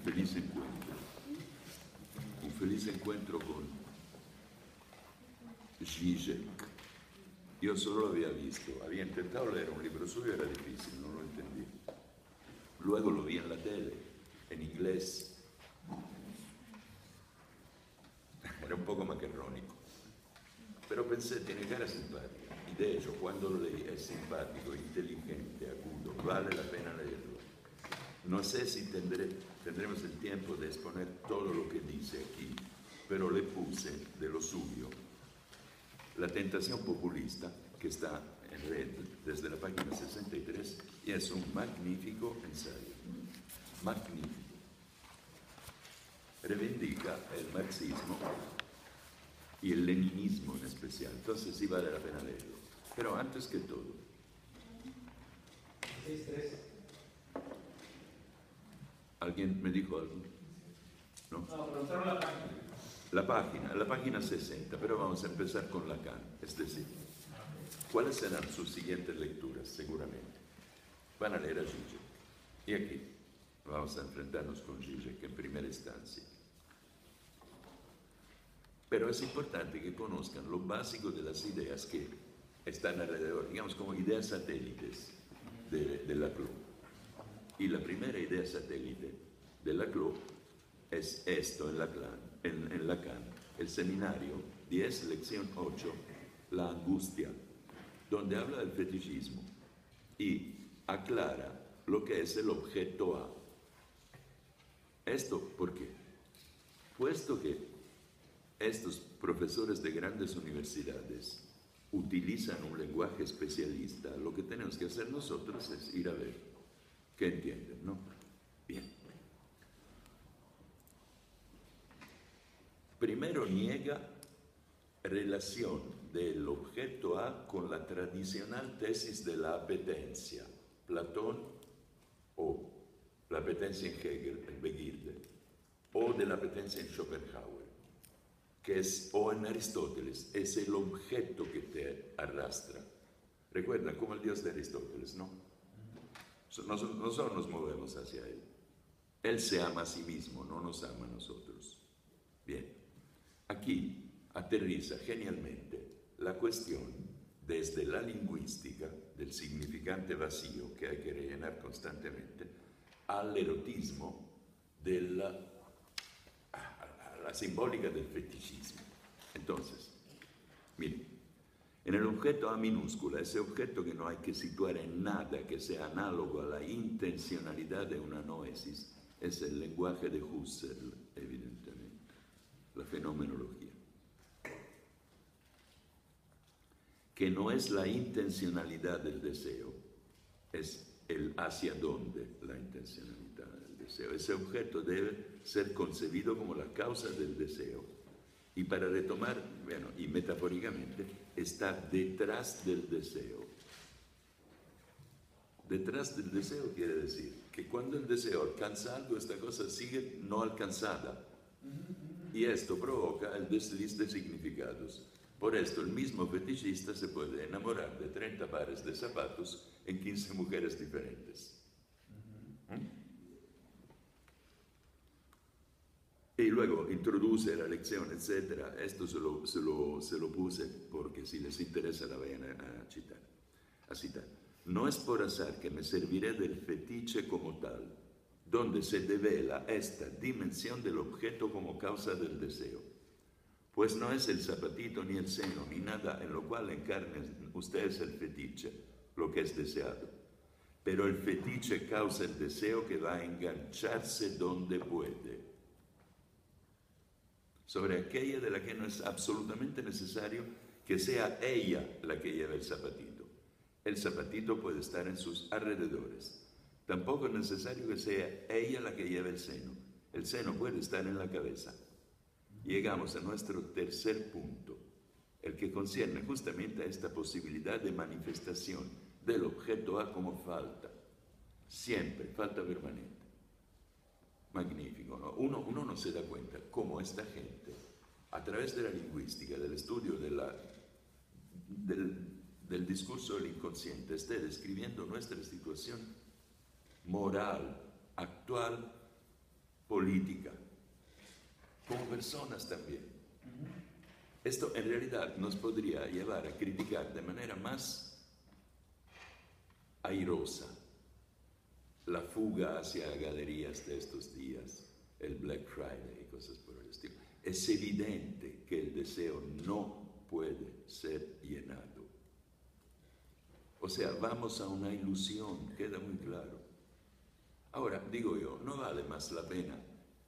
feliz encuentro con Zizek. Yo solo lo había visto, había intentado leer un libro suyo, era difícil, no lo entendí. Luego lo vi en la tele, en inglés. Era un poco macarrónico, pero pensé, tiene cara simpática. Y de hecho, cuando lo leí, es simpático, inteligente, agudo, vale la pena leerlo. No sé si tendremos el tiempo de exponer todo lo que dice aquí, pero le puse de lo suyo La tentación populista, que está en red desde la página 63, y es un magnífico ensayo. Magnífico. Reivindica el marxismo y el leninismo en especial. Entonces sí vale la pena leerlo. Pero antes que todo, 6.3. ¿alguien me dijo algo? ¿No? No, preguntaron la página. La página 60, pero vamos a empezar con Lacan. Es decir, ¿cuáles serán sus siguientes lecturas? Seguramente van a leer a Zizek. Y aquí vamos a enfrentarnos con Zizek en primera instancia. Pero es importante que conozcan lo básico de las ideas que están alrededor, digamos como ideas satélites de Laclau. Y la primera idea satélite de Laclau es esto en Lacan, el seminario 10, lección 8, la angustia, donde habla del fetichismo y aclara lo que es el objeto A. ¿Esto por qué? Puesto que estos profesores de grandes universidades utilizan un lenguaje especialista, lo que tenemos que hacer nosotros es ir a ver qué entienden, ¿no? Bien. Primero niega relación del objeto A con la tradicional tesis de la apetencia, Platón, o la apetencia en Hegel, en Begierde, o de la apetencia en Schopenhauer, que es, o en Aristóteles, es el objeto que te arrastra. Recuerda, como el Dios de Aristóteles, ¿no? Nosotros nos movemos hacia Él. Él se ama a sí mismo, no nos ama a nosotros. Bien, aquí aterriza genialmente la cuestión desde la lingüística del significante vacío que hay que rellenar constantemente al erotismo de la simbólica del fetichismo. Entonces, miren, en el objeto A minúscula, ese objeto que no hay que situar en nada que sea análogo a la intencionalidad de una noesis, es el lenguaje de Husserl, evidentemente, la fenomenología, que no es la intencionalidad del deseo, es el hacia dónde la intencionalidad del deseo. Ese objeto debe ser concebido como la causa del deseo. Y para retomar, bueno, y metafóricamente, está detrás del deseo. Detrás del deseo quiere decir que cuando el deseo alcanza algo, esta cosa sigue no alcanzada. Y esto provoca el desliz de significados. Por esto, el mismo fetichista se puede enamorar de 30 pares de zapatos en 15 mujeres diferentes. Y luego introduce la lección, etc. Esto se lo puse porque si les interesa la vayan a citar. No es por azar que me serviré del fetiche como tal, donde se devela esta dimensión del objeto como causa del deseo. Pues no es el zapatito ni el seno ni nada en lo cual encarnen ustedes el fetiche, lo que es deseado. Pero el fetiche causa el deseo que va a engancharse donde puede. Sobre aquella de la que no es absolutamente necesario que sea ella la que lleve el zapatito. El zapatito puede estar en sus alrededores. Tampoco es necesario que sea ella la que lleve el seno. El seno puede estar en la cabeza. Llegamos a nuestro tercer punto, el que concierne justamente a esta posibilidad de manifestación del objeto A como falta. Siempre, falta permanente. Magnífico, ¿no? Uno no se da cuenta cómo esta gente, a través de la lingüística, del estudio del discurso del inconsciente, esté describiendo nuestra situación moral, actual, política, como personas también. Esto en realidad nos podría llevar a criticar de manera más airosa la fuga hacia galerías de estos días, el Black Friday y cosas por el estilo. Es evidente que el deseo no puede ser llenado. O sea, vamos a una ilusión, queda muy claro. Ahora, digo yo, no vale más la pena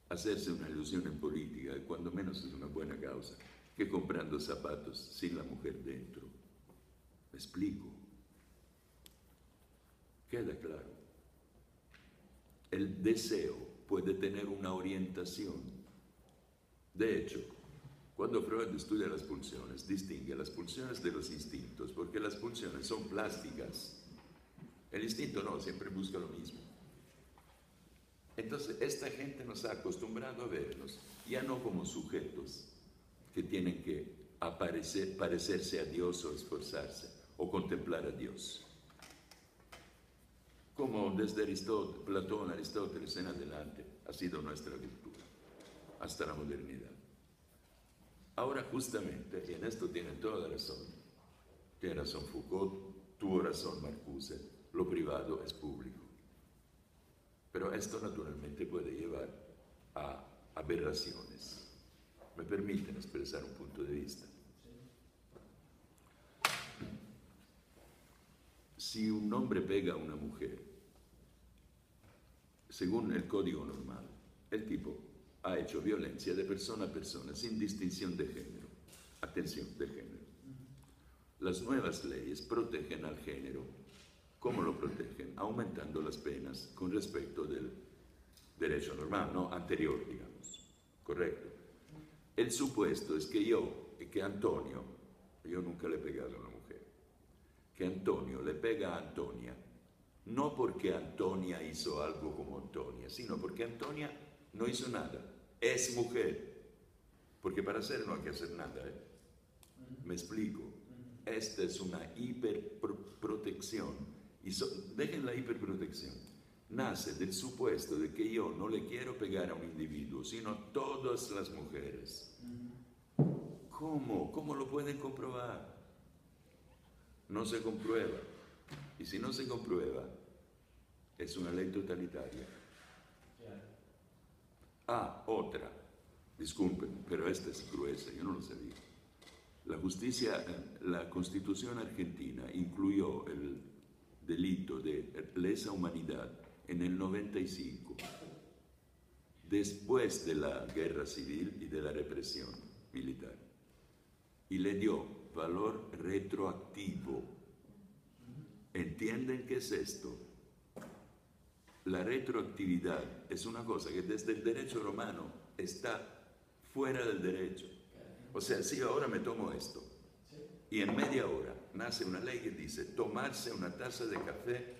hacerse una ilusión en política, cuando menos es una buena causa, que comprando zapatos sin la mujer dentro. ¿Me explico? Queda claro. El deseo puede tener una orientación. De hecho, cuando Freud estudia las pulsiones, distingue las pulsiones de los instintos, porque las pulsiones son plásticas. El instinto no, siempre busca lo mismo. Entonces, esta gente nos ha acostumbrado a vernos ya no como sujetos que tienen que parecerse a Dios o esforzarse o contemplar a Dios. Como desde Platón, Aristóteles en adelante ha sido nuestra cultura, hasta la modernidad. Ahora justamente, y en esto tiene toda razón, tiene razón Foucault, tuvo razón Marcuse, lo privado es público. Pero esto naturalmente puede llevar a aberraciones. ¿Me permiten expresar un punto de vista? Si un hombre pega a una mujer, según el código normal, el tipo ha hecho violencia de persona a persona, sin distinción de género. Atención, de género. Las nuevas leyes protegen al género. ¿Cómo lo protegen? Aumentando las penas con respecto del derecho normal, no anterior, digamos. ¿Correcto? El supuesto es que Antonio, yo nunca le he pegado a una mujer, que Antonio le pega a Antonia, no porque Antonia hizo algo como Antonia, sino porque Antonia no hizo nada, es mujer, porque para hacer no hay que hacer nada, ¿eh? Me explico. Esta es una hiperprotección. Dejen la hiperprotección. Nace del supuesto de que yo no le quiero pegar a un individuo, sino a todas las mujeres. ¿Cómo? ¿Cómo lo pueden comprobar? No se comprueba. Y si no se comprueba, es una ley totalitaria. Ah, otra. Disculpen, pero esta es gruesa, yo no lo sabía. La Constitución argentina incluyó el delito de lesa humanidad en el 95, después de la guerra civil y de la represión militar, y le dio valor retroactivo. ¿Entienden qué es esto? La retroactividad es una cosa que desde el derecho romano está fuera del derecho. O sea, si ahora me tomo esto y en media hora nace una ley que dice tomarse una taza de café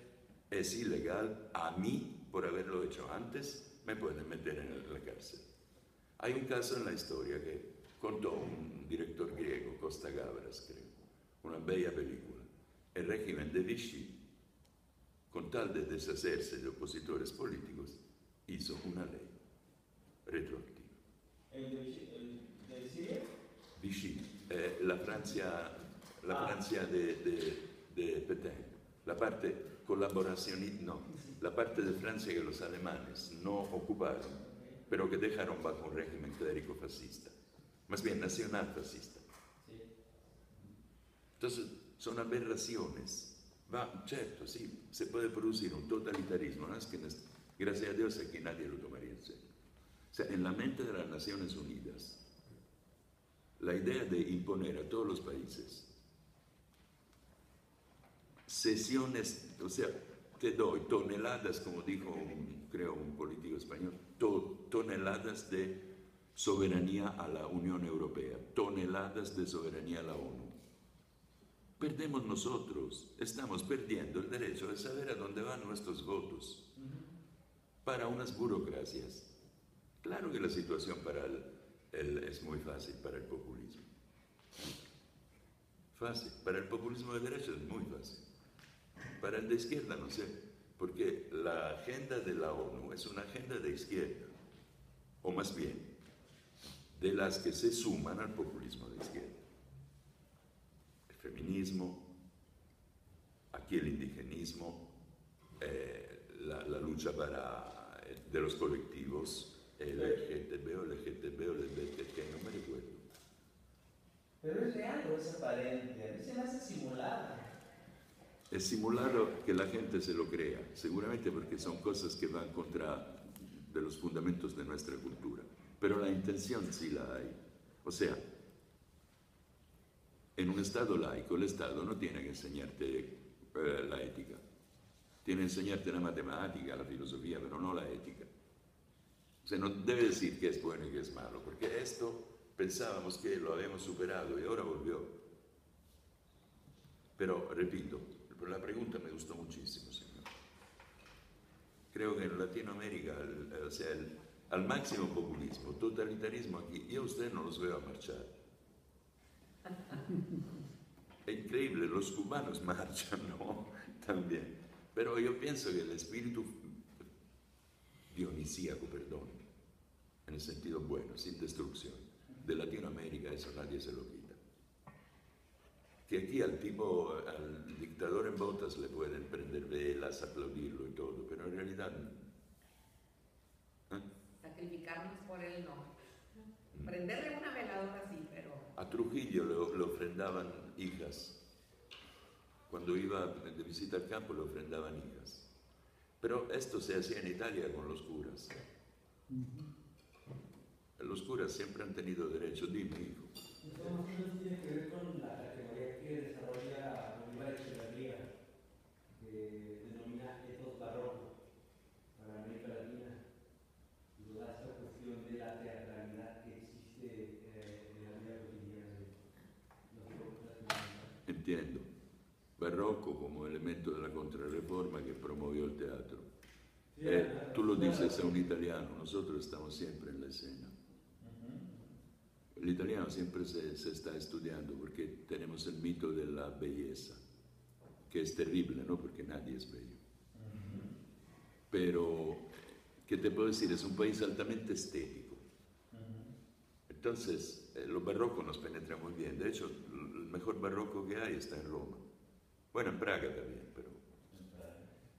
es ilegal, a mí, por haberlo hecho antes, me pueden meter en la cárcel. Hay un caso en la historia que contó un director griego, Costa Gavras, creo, una bella película. El régimen de Vichy, con tal de deshacerse de opositores políticos, hizo una ley retroactiva. ¿El de Siria? Vichy, la Francia de Pétain, la parte colaboracionista, no, la parte de Francia que los alemanes no ocuparon, pero que dejaron bajo un régimen clérico-fascista, más bien nacional-fascista. Entonces, son aberraciones. Certo, sí, se puede producir un totalitarismo, ¿no? Es que gracias a Dios aquí nadie lo tomaría en serio. O sea, en la mente de las Naciones Unidas, la idea de imponer a todos los países sesiones, o sea, te doy toneladas, como dijo, creo, un político español, toneladas de soberanía a la Unión Europea, toneladas de soberanía a la ONU. Perdemos nosotros, estamos perdiendo el derecho de saber a dónde van nuestros votos para unas burocracias. Claro que la situación para es muy fácil para el populismo. Fácil. Para el populismo de derecha es muy fácil. Para el de izquierda no sé, porque la agenda de la ONU es una agenda de izquierda, o más bien, de las que se suman al populismo de izquierda. El feminismo, aquí el indigenismo, la lucha de los colectivos, LGTB o LGTB, no me recuerdo. Pero es real o es aparente, a mí se me hace simulada. Es simulado que la gente se lo crea, seguramente porque son cosas que van contra de los fundamentos de nuestra cultura. Pero la intención sí la hay. O sea, en un Estado laico, el Estado no tiene que enseñarte la ética. Tiene que enseñarte la matemática, la filosofía, pero no la ética. O sea, no debe decir que es bueno y que es malo, porque esto pensábamos que lo habíamos superado y ahora volvió. Pero, repito, la pregunta me gustó muchísimo, señor. Creo que en Latinoamérica, o sea, al máximo populismo, totalitarismo aquí, yo a usted no los veo a marchar. Es increíble, los cubanos marchan, ¿no? También. Pero yo pienso que el espíritu dionisíaco, perdón, en el sentido bueno, sin destrucción, de Latinoamérica, eso nadie se lo quita. Que aquí al dictador en botas le pueden prender velas, aplaudirlo y todo, pero en realidad... Sacrificarnos por él no. Prenderle una veladora sí, pero... A Trujillo le ofrendaban hijas. Cuando iba de visita al campo le ofrendaban hijas. Pero esto se hacía en Italia con los curas. Los curas siempre han tenido derecho, dime, hijo. Eso más o menos tiene que ver con la categoría que desarrolla Bolívar Echeverría, que denomina etos barroco para América Latina, y toda esta cuestión de la teatralidad que existe en la vida cotidiana de los pueblos latinoamericanos. Entiendo. Barroco como elemento de la contrarreforma que promovió el teatro. Tú lo dices a un italiano, nosotros estamos siempre en la escena. El italiano siempre se está estudiando porque tenemos el mito de la belleza, que es terrible, ¿no? Porque nadie es bello. Pero, ¿qué te puedo decir? Es un país altamente estético. Entonces, lo barroco nos penetra muy bien. De hecho, el mejor barroco que hay está en Roma. Bueno, en Praga también, pero...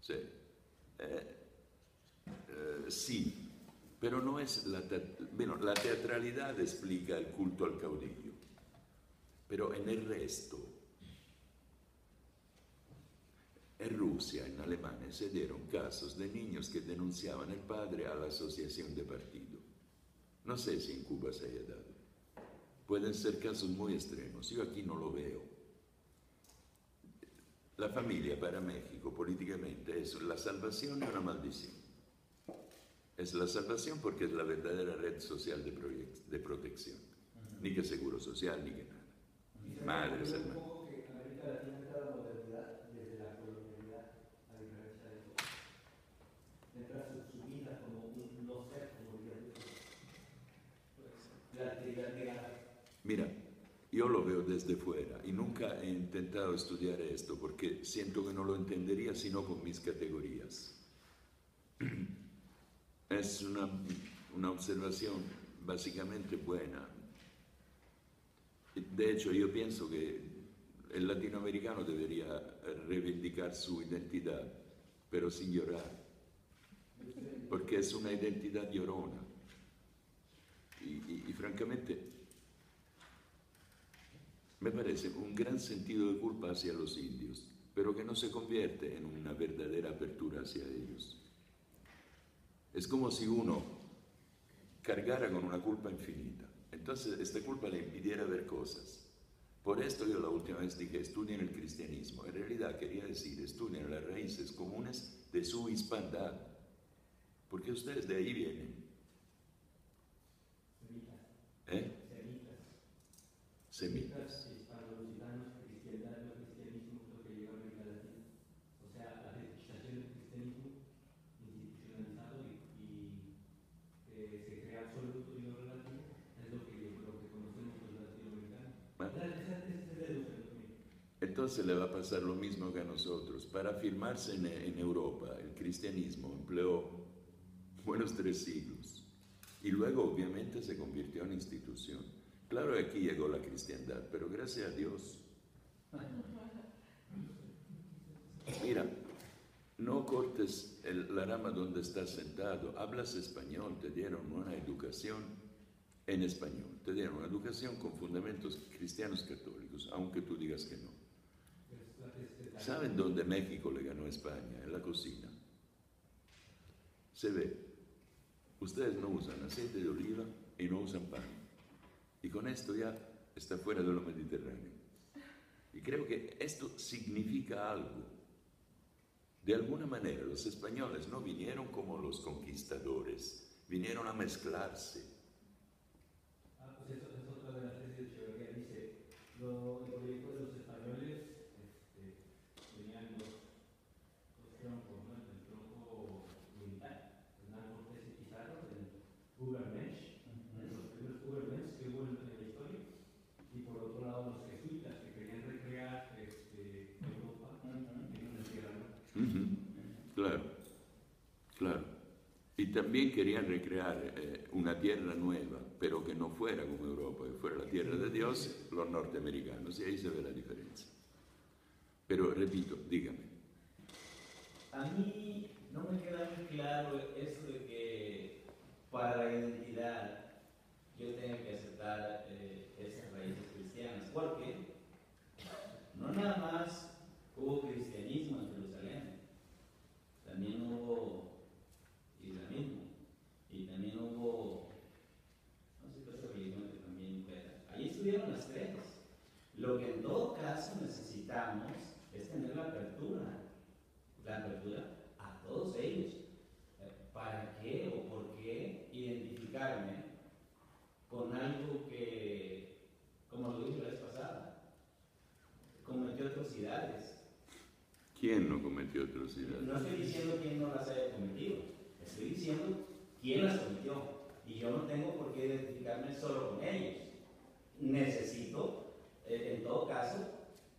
Sí. Sí. Pero no es la teatralidad explica el culto al caudillo, pero en el resto, en Rusia, en Alemania, se dieron casos de niños que denunciaban al padre a la asociación de partido. No sé si en Cuba se haya dado. Pueden ser casos muy extremos, yo aquí no lo veo. La familia para México políticamente es la salvación y una maldición. Es la salvación porque es la verdadera red social de protección. Ni que seguro social, ni que nada. Madres, hermanos. Un poco que América Latina entra a la modernidad desde la colonialidad, a diferencia de eso. Entra su vida como un no ser, como diría la actividad negada. Mira, yo lo veo desde fuera y nunca he intentado estudiar esto porque siento que no lo entendería sino con mis categorías. Es una observación básicamente buena. De hecho, yo pienso que el latinoamericano debería reivindicar su identidad, pero sin llorar, porque es una identidad llorona. Y francamente, me parece un gran sentido de culpa hacia los indios, pero que no se convierte en una verdadera apertura hacia ellos. Es como si uno cargara con una culpa infinita. Entonces, Entonces, esta culpa le impidiera ver cosas. Por esto yo la última vez dije, estudien el cristianismo. En realidad quería decir, estudien las raíces comunes de su hispanidad. Porque ustedes de ahí vienen. ¿Eh? Semitas. Hispano-lusitanos, cristiandad, no cristianismo, lo que llegó a América Latina. O sea, la fetichización del cristianismo institucionalizado y se crea absoluto y no relativo, es lo que conocemos los latinoamericanos. Entonces le va a pasar lo mismo que a nosotros. Para afirmarse en Europa, el cristianismo empleó buenos 3 siglos y luego obviamente se convirtió en institución. Claro que aquí llegó la cristiandad, pero gracias a Dios. Mira, no cortes la rama donde estás sentado, hablas español, te dieron una educación en español, te dieron una educación con fundamentos cristianos católicos, aunque tú digas que no. ¿Saben dónde México le ganó a España? En la cocina. Se ve. Ustedes no usan aceite de oliva y no usan pan. Y con esto ya está fuera de lo mediterráneo. Y creo que esto significa algo. De alguna manera, los españoles no vinieron como los conquistadores, vinieron a mezclarse. Pues eso es otra de las tesis de Echeverría. Dice, el proyecto de los españoles tenían dos troncos, ¿no? El tronco militar, Hernán Cortés y Pizarro, el Übermensch, los primeros Übermensch que hubo en la historia, y por otro lado los jesuitas que querían recrear Europa en una tierra nueva. Claro, claro. Y también querían recrear una tierra nueva, pero que no fuera como Europa, que fuera la tierra de Dios, los norteamericanos, y ahí se ve la diferencia. Pero repito, dígame. A mí no me queda muy claro eso de que para la identidad yo tenga que aceptar esas raíces cristianas, porque no nada más hubo cristianismo en Jerusalén, también hubo islamismo y también hubo, no sé qué otra religión que también fuera. Ahí estuvieron las 3. Lo que en todo caso necesitamos es tener la apertura a todos ellos. ¿Para qué o por qué identificarme con algo que, como lo dije la vez pasada, cometió atrocidades? ¿Quién no cometió atrocidades? No estoy diciendo quién no las haya cometido, estoy diciendo quién las cometió. Y yo no tengo por qué identificarme solo con ellos. Necesito, en todo caso,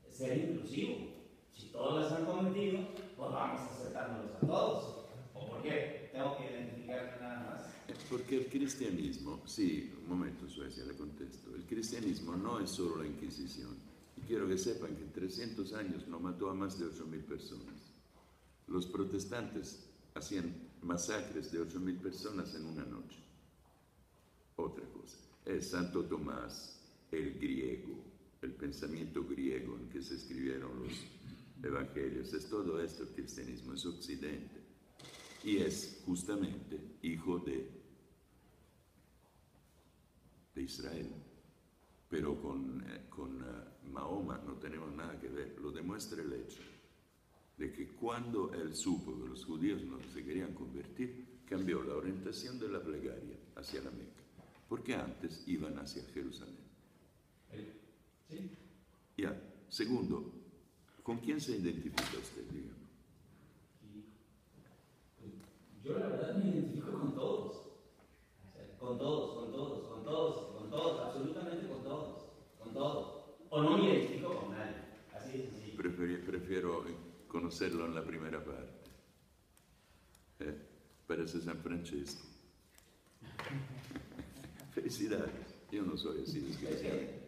ser inclusivo. Si todos las han cometido, pues vamos a aceptárnoslos a todos. ¿O por qué? Tengo que identificarme nada más. Porque el cristianismo, sí, un momento, Suecia, le contesto. El cristianismo no es solo la Inquisición. Y quiero que sepan que en 300 años no mató a más de 8.000 personas. Los protestantes hacían masacres de 8.000 personas en una noche. Otra cosa, es Santo Tomás, el griego, el pensamiento griego en que se escribieron los evangelios, es todo esto el cristianismo, es occidente. Y es justamente hijo de Israel. Pero con Mahoma no tenemos nada que ver. Lo demuestra el hecho de que cuando él supo que los judíos no se querían convertir, cambió la orientación de la plegaria hacia la Meca, porque antes iban hacia Jerusalén. ¿Sí? Ya. Segundo, ¿con quién se identifica usted, dígame? Yo la verdad me identifico con todos. Con todos, absolutamente con todos. O no me identifico con nadie. Así de sencillo. Prefiero conocerlo en la primera parte. Parece San Francesco. Felicidades. Yo no soy así desgraciado.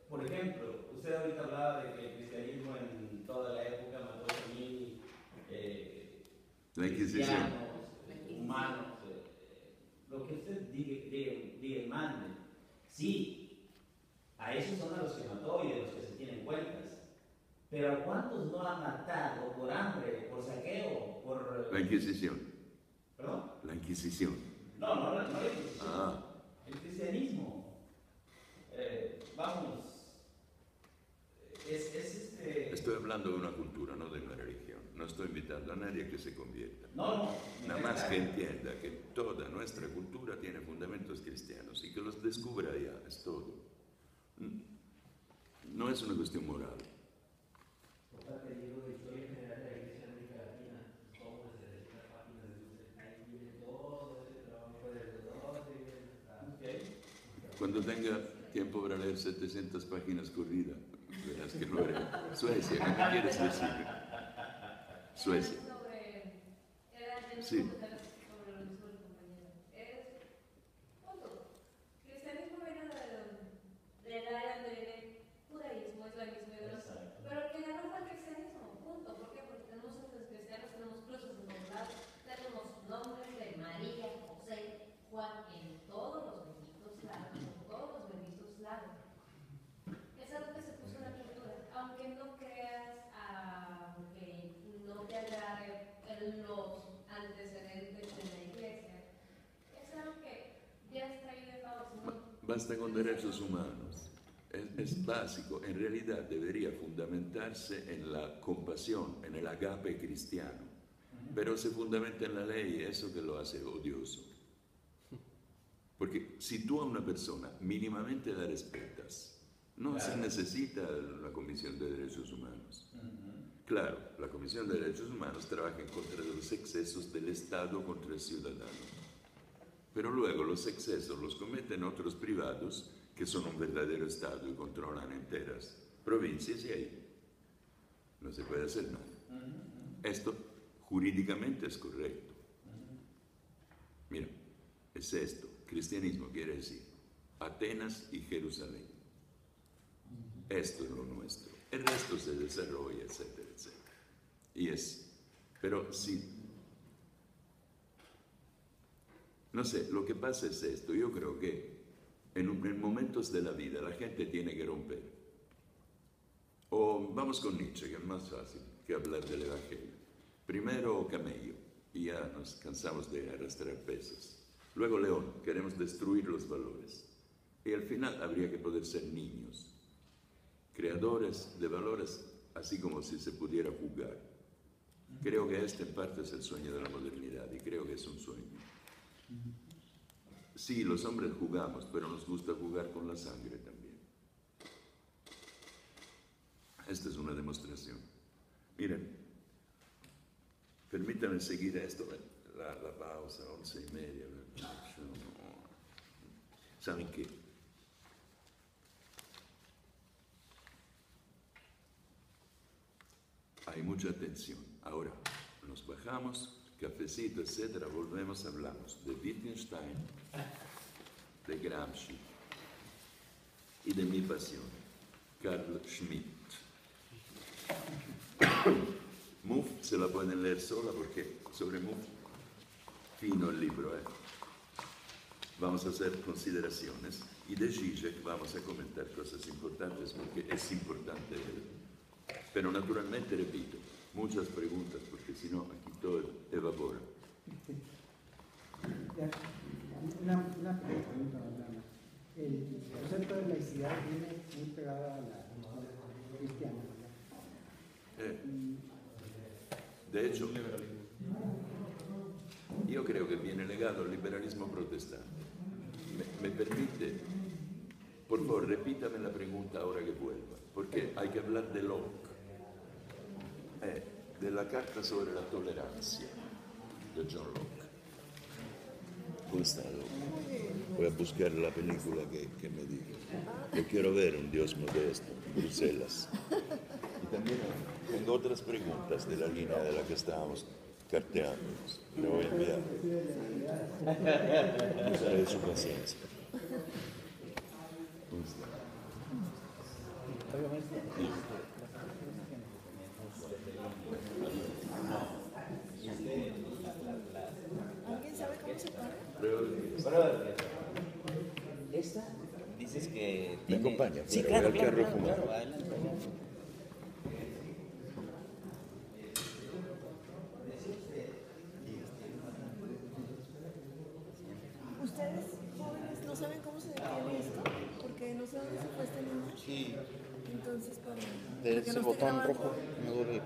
Por ejemplo, usted ahorita hablaba de que el cristianismo en toda la época mató a 1.000 la Inquisición. cristianos, humanos, lo que usted diga y mande. Sí, a esos son a los que mató y de los que se tienen cuentas. Pero ¿a cuántos no ha matado por hambre, por saqueo, por... La Inquisición. ¿Perdón? La Inquisición. No la Inquisición. Ah. El cristianismo. estoy hablando de una cultura, no de una religión. No estoy invitando a nadie a que se convierta. No. Nada más que entienda que toda nuestra cultura tiene fundamentos cristianos y que los descubra allá, es todo. No es una cuestión moral. Por parte del libro de historia general de la Iglesia de América Latina, son unas 700 páginas de luz. Ahí viene todo ese trabajo de los 12. Cuando tenga tiempo para leer 700 páginas corridas, verás que no era. Suecia, ¿qué me quieres decir? Suecia. Sí. Cristianismo viene del área del judaísmo, islamismo y demás. Pero el que ganó fue el cristianismo, punto. ¿Por qué? Porque tenemos centros cristianos, tenemos cruces en todos lados, tenemos nombres de María, José, Juan en todos los benditos lados, Es algo que se puso en la cultura, aunque no creas, aunque no te agrade los antecedentes de la iglesia, es algo que ya está ahí de favor. Basta con derechos humanos. Es básico. En realidad debería fundamentarse en la compasión, en el agape cristiano. Pero se fundamenta en la ley, eso que lo hace odioso. Porque si tú a una persona mínimamente la respetas, no se necesita la Comisión de Derechos Humanos. Claro, la Comisión de Derechos Humanos trabaja en contra de los excesos del Estado contra el ciudadano. Pero luego los excesos los cometen otros privados que son un verdadero Estado y controlan enteras provincias y ahí no se puede hacer nada. Esto jurídicamente es correcto. Mira, es esto. Cristianismo quiere decir Atenas y Jerusalén. Esto es lo nuestro. El resto se desarrolla, etcétera, etcétera. Pero sí, no sé, lo que pasa es esto. Yo creo que en momentos de la vida la gente tiene que romper. O vamos con Nietzsche, que es más fácil que hablar del Evangelio. Primero camello, y ya nos cansamos de arrastrar pesos. Luego león, queremos destruir los valores. Y al final habría que poder ser niños, creadores de valores, así como si se pudiera jugar. Creo que este en parte es el sueño de la modernidad y creo que es un sueño. Sí, los hombres jugamos, pero nos gusta jugar con la sangre también. Esta es una demostración. Miren, permítanme seguir esto, la pausa, 11:30. ¿Saben qué? Hay mucha tensión. Ahora nos bajamos, cafecito, etcétera, volvemos, hablamos de Wittgenstein, de Gramsci y de mi pasión, Carl Schmitt. Mouffe se la pueden leer sola porque sobre Mouffe, fino el libro, Vamos a hacer consideraciones y de Zizek vamos a comentar cosas importantes porque es importante él. Pero naturalmente, repito, muchas preguntas porque si no aquí todo evapora. Una pregunta, el concepto de laicidad viene muy pegado a la cristiana. De hecho, yo creo que viene legado al liberalismo protestante. ¿Me permite? Por favor, repítame la pregunta ahora que vuelva, porque hay que hablar de Locke, de la carta sobre la tolerancia de John Locke. ¿Cómo está, Locke? Voy a buscar la película que me diga. Yo quiero ver un Dios modesto en Bruselas. Y también tengo otras preguntas de la línea de la que estábamos carteando. Le voy a enviar. Usaré su paciencia. ¿Cómo está? ¿Alguien sabe cómo se para? Esta, dices que... ¿Me acompaña? Sí, Claro, claro, claro, adelante. ¿Ustedes, jóvenes, no saben cómo se detiene esto? Porque no sé dónde se fue esta niña. Sí, Entonces, para De que ese no esté botón grabando. rojo, me duele.